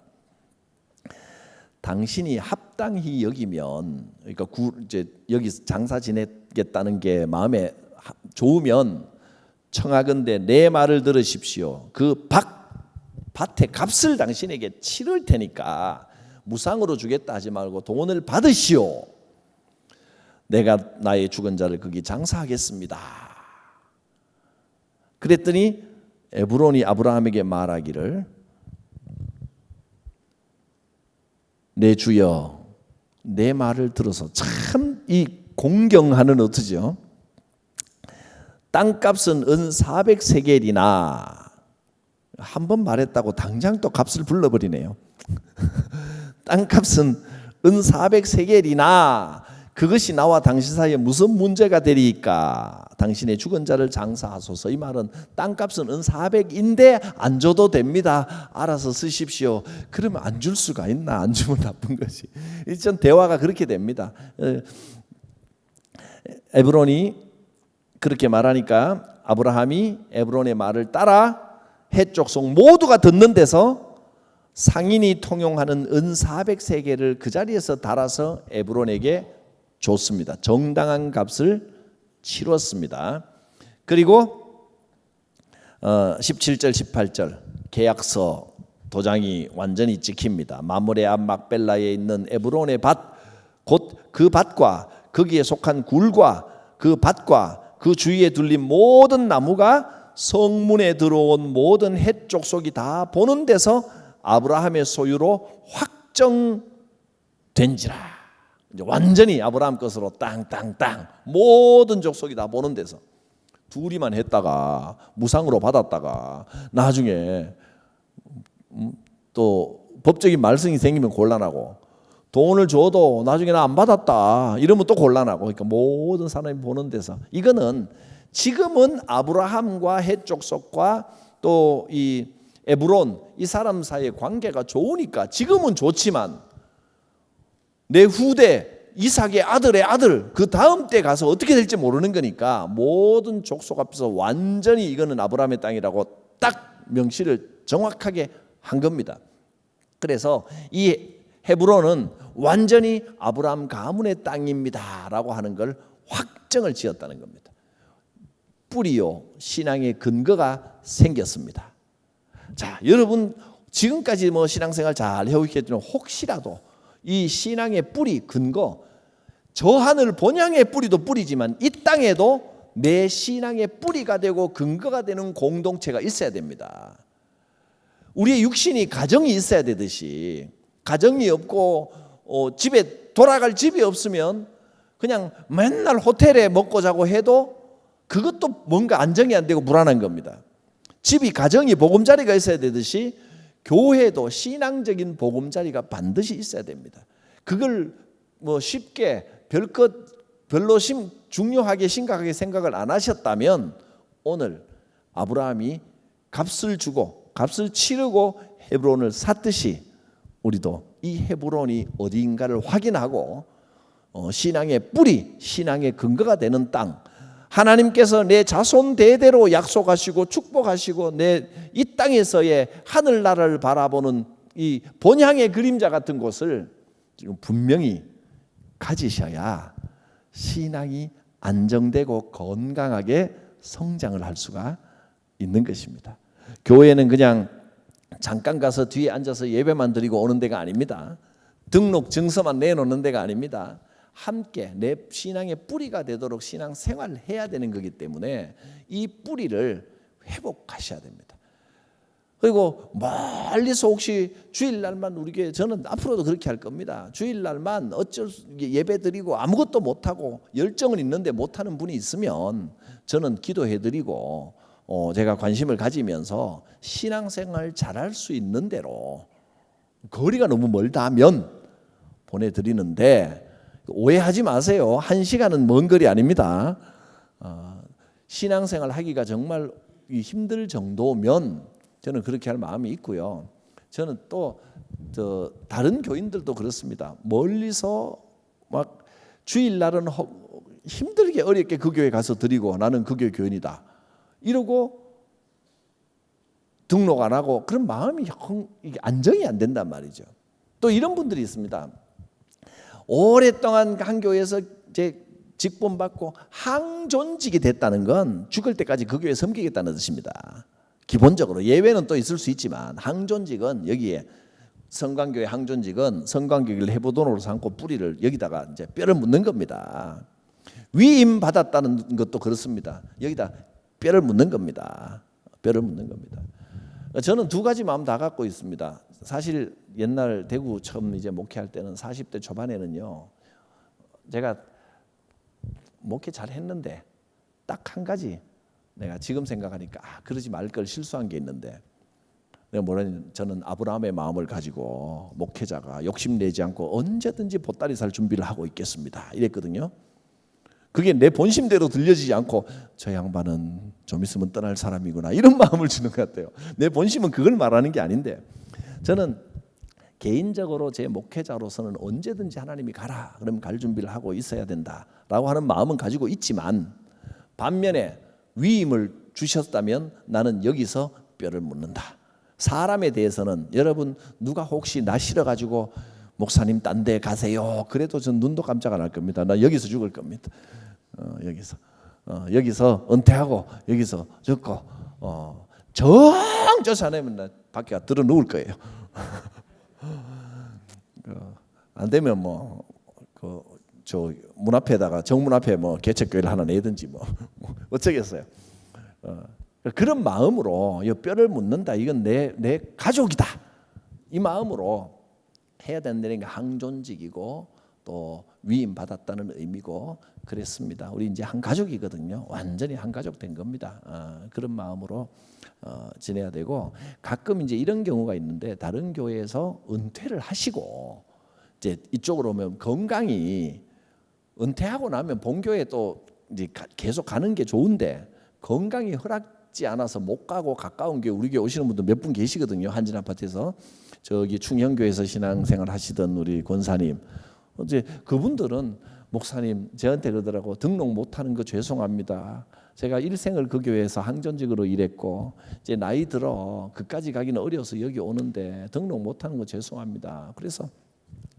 당신이 합당히 여기면, 그러니까 이제 여기 장사 지내겠다는 게 마음에 좋으면 청하건대 내 말을 들으십시오. 그 밭의 값을 당신에게 치를 테니까 무상으로 주겠다 하지 말고 돈을 받으시오. 내가 나의 죽은 자를 거기 장사하겠습니다. 그랬더니 에브론이 아브라함에게 말하기를, 내 주여, 내 말을 들어서, 참 이 공경하는 어투죠. 땅값은 은 400세겔이나, 한 번 말했다고 당장 또 값을 불러버리네요. 땅값은 은 400세겔이나 그것이 나와 당신 사이에 무슨 문제가 되리까? 당신의 죽은 자를 장사하소서. 이 말은 땅값은 은 400인데 안 줘도 됩니다. 알아서 쓰십시오. 그러면 안 줄 수가 있나? 안 주면 나쁜 거지. 전 대화가 그렇게 됩니다. 에브론이 그렇게 말하니까 아브라함이 에브론의 말을 따라 해족속 모두가 듣는 데서 상인이 통용하는 은 400세겔을 그 자리에서 달아서 에브론에게 줬습니다. 정당한 값을 치렀습니다. 그리고 17절 18절 계약서 도장이 완전히 찍힙니다. 마므레 앞 막벨라에 있는 에브론의 밭, 곧 그 밭과 거기에 속한 굴과 그 밭과 그 주위에 둘린 모든 나무가 성문에 들어온 모든 헷 족속이 다 보는 데서 아브라함의 소유로 확정된지라. 이제 완전히 아브라함 것으로 땅 모든 족속이 다 보는 데서, 둘이만 했다가 무상으로 받았다가 나중에 또 법적인 말썽이 생기면 곤란하고, 돈을 줘도 나중에 나 안 받았다 이러면 또 곤란하고, 그러니까 모든 사람이 보는 데서, 이거는 지금은 아브라함과 헷 족속과 또 이 에브론 이 사람 사이의 관계가 좋으니까 지금은 좋지만, 내 후대 이삭의 아들의 아들 그 다음 때 가서 어떻게 될지 모르는 거니까 모든 족속 앞에서 완전히 이거는 아브라함의 땅이라고 딱 명시를 정확하게 한 겁니다. 그래서 이 헤브론은 완전히 아브라함 가문의 땅입니다라고 하는 걸 확정을 지었다는 겁니다. 뿌리요, 신앙의 근거가 생겼습니다. 자, 여러분 지금까지 뭐 신앙생활 잘 해오셨겠지만 혹시라도 이 신앙의 뿌리, 근거, 저 하늘 본향의 뿌리도 뿌리지만 이 땅에도 내 신앙의 뿌리가 되고 근거가 되는 공동체가 있어야 됩니다. 우리의 육신이 가정이 있어야 되듯이, 가정이 없고 집에 돌아갈 집이 없으면 그냥 맨날 호텔에 먹고 자고 해도 그것도 뭔가 안정이 안 되고 불안한 겁니다. 집이, 가정이 보금자리가 있어야 되듯이 교회도 신앙적인 보금자리가 반드시 있어야 됩니다. 그걸 뭐 쉽게 별것 별로 중요하게 심각하게 생각을 안 하셨다면 오늘 아브라함이 값을 주고 값을 치르고 헤브론을 샀듯이 우리도 이 헤브론이 어디인가를 확인하고 신앙의 뿌리, 신앙의 근거가 되는 땅, 하나님께서 내 자손 대대로 약속하시고 축복하시고 내 이 땅에서의 하늘나라를 바라보는 이 본향의 그림자 같은 곳을 지금 분명히 가지셔야 신앙이 안정되고 건강하게 성장을 할 수가 있는 것입니다. 교회는 그냥 잠깐 가서 뒤에 앉아서 예배만 드리고 오는 데가 아닙니다. 등록 증서만 내놓는 데가 아닙니다. 함께 내 신앙의 뿌리가 되도록 신앙 생활을 해야 되는 거기 때문에 이 뿌리를 회복하셔야 됩니다. 그리고 멀리서 혹시 주일날만 우리 교회, 저는 앞으로도 그렇게 할 겁니다. 주일날만 어쩔 수 예배 드리고 아무것도 못하고 열정은 있는데 못하는 분이 있으면 저는 기도해드리고 제가 관심을 가지면서 신앙생활 잘할 수 있는 대로, 거리가 너무 멀다 하면 보내드리는데 오해하지 마세요. 1시간은 먼 거리 아닙니다. 신앙생활 하기가 정말 힘들 정도면 저는 그렇게 할 마음이 있고요. 저는 또 다른 교인들도 그렇습니다. 멀리서 막 주일날은 힘들게 어렵게 그 교회 가서 드리고 나는 그 교회 교인이다 이러고 등록 안 하고 그런 마음이 이게 안정이 안 된단 말이죠. 또 이런 분들이 있습니다. 오랫동안 한 교회에서 이제 직분 받고 항존직이 됐다는 건 죽을 때까지 그 교회 섬기겠다는 뜻입니다. 기본적으로 예외는 또 있을 수 있지만 항존직은 여기에 성광교회 항존직은 성광교회를 해보돈으로 삼고 뿌리를 여기다가 이제 뼈를 묻는 겁니다. 위임 받았다는 것도 그렇습니다. 여기다 뼈를 묻는 겁니다. 뼈를 묻는 겁니다. 저는 두 가지 마음 다 갖고 있습니다. 사실 옛날 대구 처음 이제 목회할 때는 40대 초반에는요, 제가 목회 잘 했는데 딱 한 가지 내가 지금 생각하니까 그러지 말 걸 실수한 게 있는데, 내가 뭐라냐면 저는 아브라함의 마음을 가지고 목회자가 욕심내지 않고 언제든지 보따리 살 준비를 하고 있겠습니다 이랬거든요. 그게 내 본심대로 들려지지 않고 저 양반은 좀 있으면 떠날 사람이구나 이런 마음을 주는 것 같아요. 내 본심은 그걸 말하는 게 아닌데, 저는 개인적으로 제 목회자로서는 언제든지 하나님이 가라 그러면 갈 준비를 하고 있어야 된다라고 하는 마음은 가지고 있지만, 반면에 위임을 주셨다면 나는 여기서 뼈를 묻는다. 사람에 대해서는 여러분 누가 혹시 나 싫어가지고 목사님 딴 데 가세요 그래도 전 눈도 깜짝 안 할 겁니다. 나 여기서 죽을 겁니다. 여기서 은퇴하고 여기서 죽고 정조사 안 하면 나 밖에 들어 누울 거예요. 안 되면 뭐 저 문 앞에다가 정문 앞에 뭐 개척교회를 하나 내든지 뭐 어쩌겠어요. 그런 마음으로 이 뼈를 묻는다. 이건 내 가족이다. 이 마음으로 해야 된다는 게 항존직이고 또 위임 받았다는 의미고 그랬습니다. 우리 이제 한 가족이거든요. 완전히 한 가족 된 겁니다. 그런 마음으로 지내야 되고, 가끔 이제 이런 경우가 있는데 다른 교회에서 은퇴를 하시고 이제 이쪽으로 오면 건강이 은퇴하고 나면 본교회 또 이제 계속 가는 게 좋은데 건강이 허락지 않아서 못 가고 가까운 교회, 우리 교회 오시는 분들 몇 분 계시거든요. 한진 아파트에서 저기 충현교회에서 신앙생활 하시던 우리 권사님, 이제 그분들은 목사님 저한테 그러더라고, 등록 못하는 거 죄송합니다. 제가 일생을 그 교회에서 항존직으로 일했고 이제 나이 들어 그까지 가기는 어려서 여기 오는데 등록 못하는 거 죄송합니다. 그래서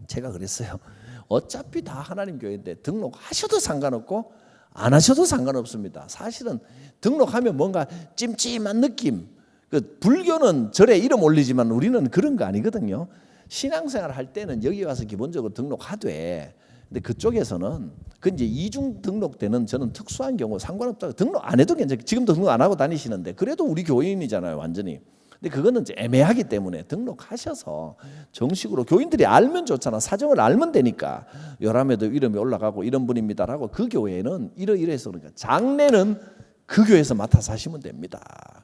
제가 그랬어요. 어차피 다 하나님 교회인데 등록하셔도 상관없고 안 하셔도 상관없습니다. 사실은 등록하면 뭔가 찜찜한 느낌. 그 불교는 절에 이름 올리지만 우리는 그런 거 아니거든요. 신앙생활 할 때는 여기 와서 기본적으로 등록하되, 근데 그쪽에서는 그 이제 이중 등록되는 저는 특수한 경우 상관없다고, 등록 안 해도 괜찮아요. 지금도 등록 안 하고 다니시는데 그래도 우리 교인이잖아요, 완전히. 근데 그거는 이제 애매하기 때문에 등록하셔서 정식으로 교인들이 알면 좋잖아. 사정을 알면 되니까. 열람에도 이름이 올라가고 이런 분입니다라고, 그 교회는 이러이러해서 그러니까 장례는 그 교회에서 맡아서 하시면 됩니다.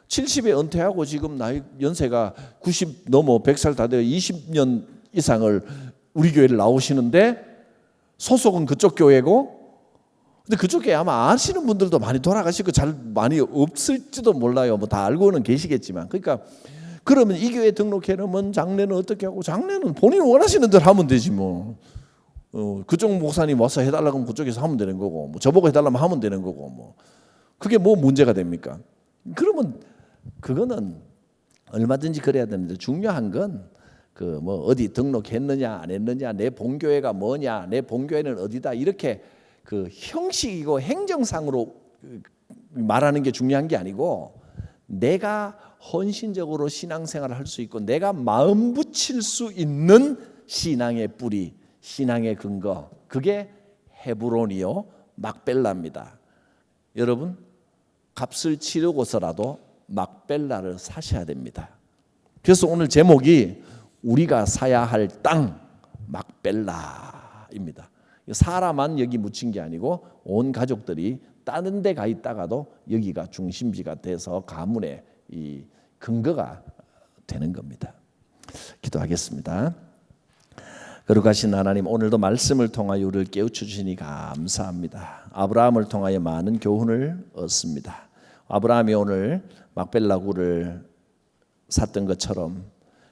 70에 은퇴하고 지금 나이 연세가 90 넘어 100살 다 되어 20년 이상을 우리 교회를 나오시는데 소속은 그쪽 교회고, 근데 그쪽 교회 아마 아시는 분들도 많이 돌아가시고 잘 많이 없을지도 몰라요. 뭐 다 알고는 계시겠지만. 그러니까 그러면 이 교회 등록해 놓으면 장례는 어떻게 하고, 장례는 본인 원하시는 대로 하면 되지 뭐. 그쪽 목사님 와서 해달라고 하면 그쪽에서 하면 되는 거고, 뭐 저보고 해달라면 하면 되는 거고, 뭐 그게 뭐 문제가 됩니까? 그러면 그거는 얼마든지 그래야 되는데, 중요한 건 그 뭐 어디 등록했느냐 안 했느냐, 내 본교회가 뭐냐, 내 본교회는 어디다, 이렇게 그 형식이고 행정상으로 말하는 게 중요한 게 아니고, 내가 헌신적으로 신앙생활을 할 수 있고 내가 마음 붙일 수 있는 신앙의 뿌리, 신앙의 근거, 그게 헤브론이요 막벨라입니다. 여러분, 값을 치르고서라도 막벨라를 사셔야 됩니다. 그래서 오늘 제목이 우리가 사야 할 땅 막벨라입니다. 사람만 여기 묻힌 게 아니고 온 가족들이 다른 데 가 있다가도 여기가 중심지가 돼서 가문의 이 근거가 되는 겁니다. 기도하겠습니다. 거룩하신 하나님, 오늘도 말씀을 통하여 우리를 깨우쳐 주시니 감사합니다. 아브라함을 통하여 많은 교훈을 얻습니다. 아브라함이 오늘 막벨라 굴을 샀던 것처럼,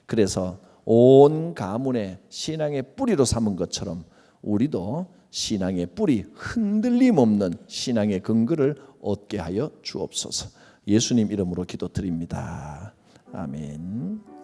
그래서 온 가문의 신앙의 뿌리로 삼은 것처럼 우리도 신앙의 뿌리, 흔들림 없는 신앙의 근거를 얻게 하여 주옵소서. 예수님 이름으로 기도드립니다. 아멘.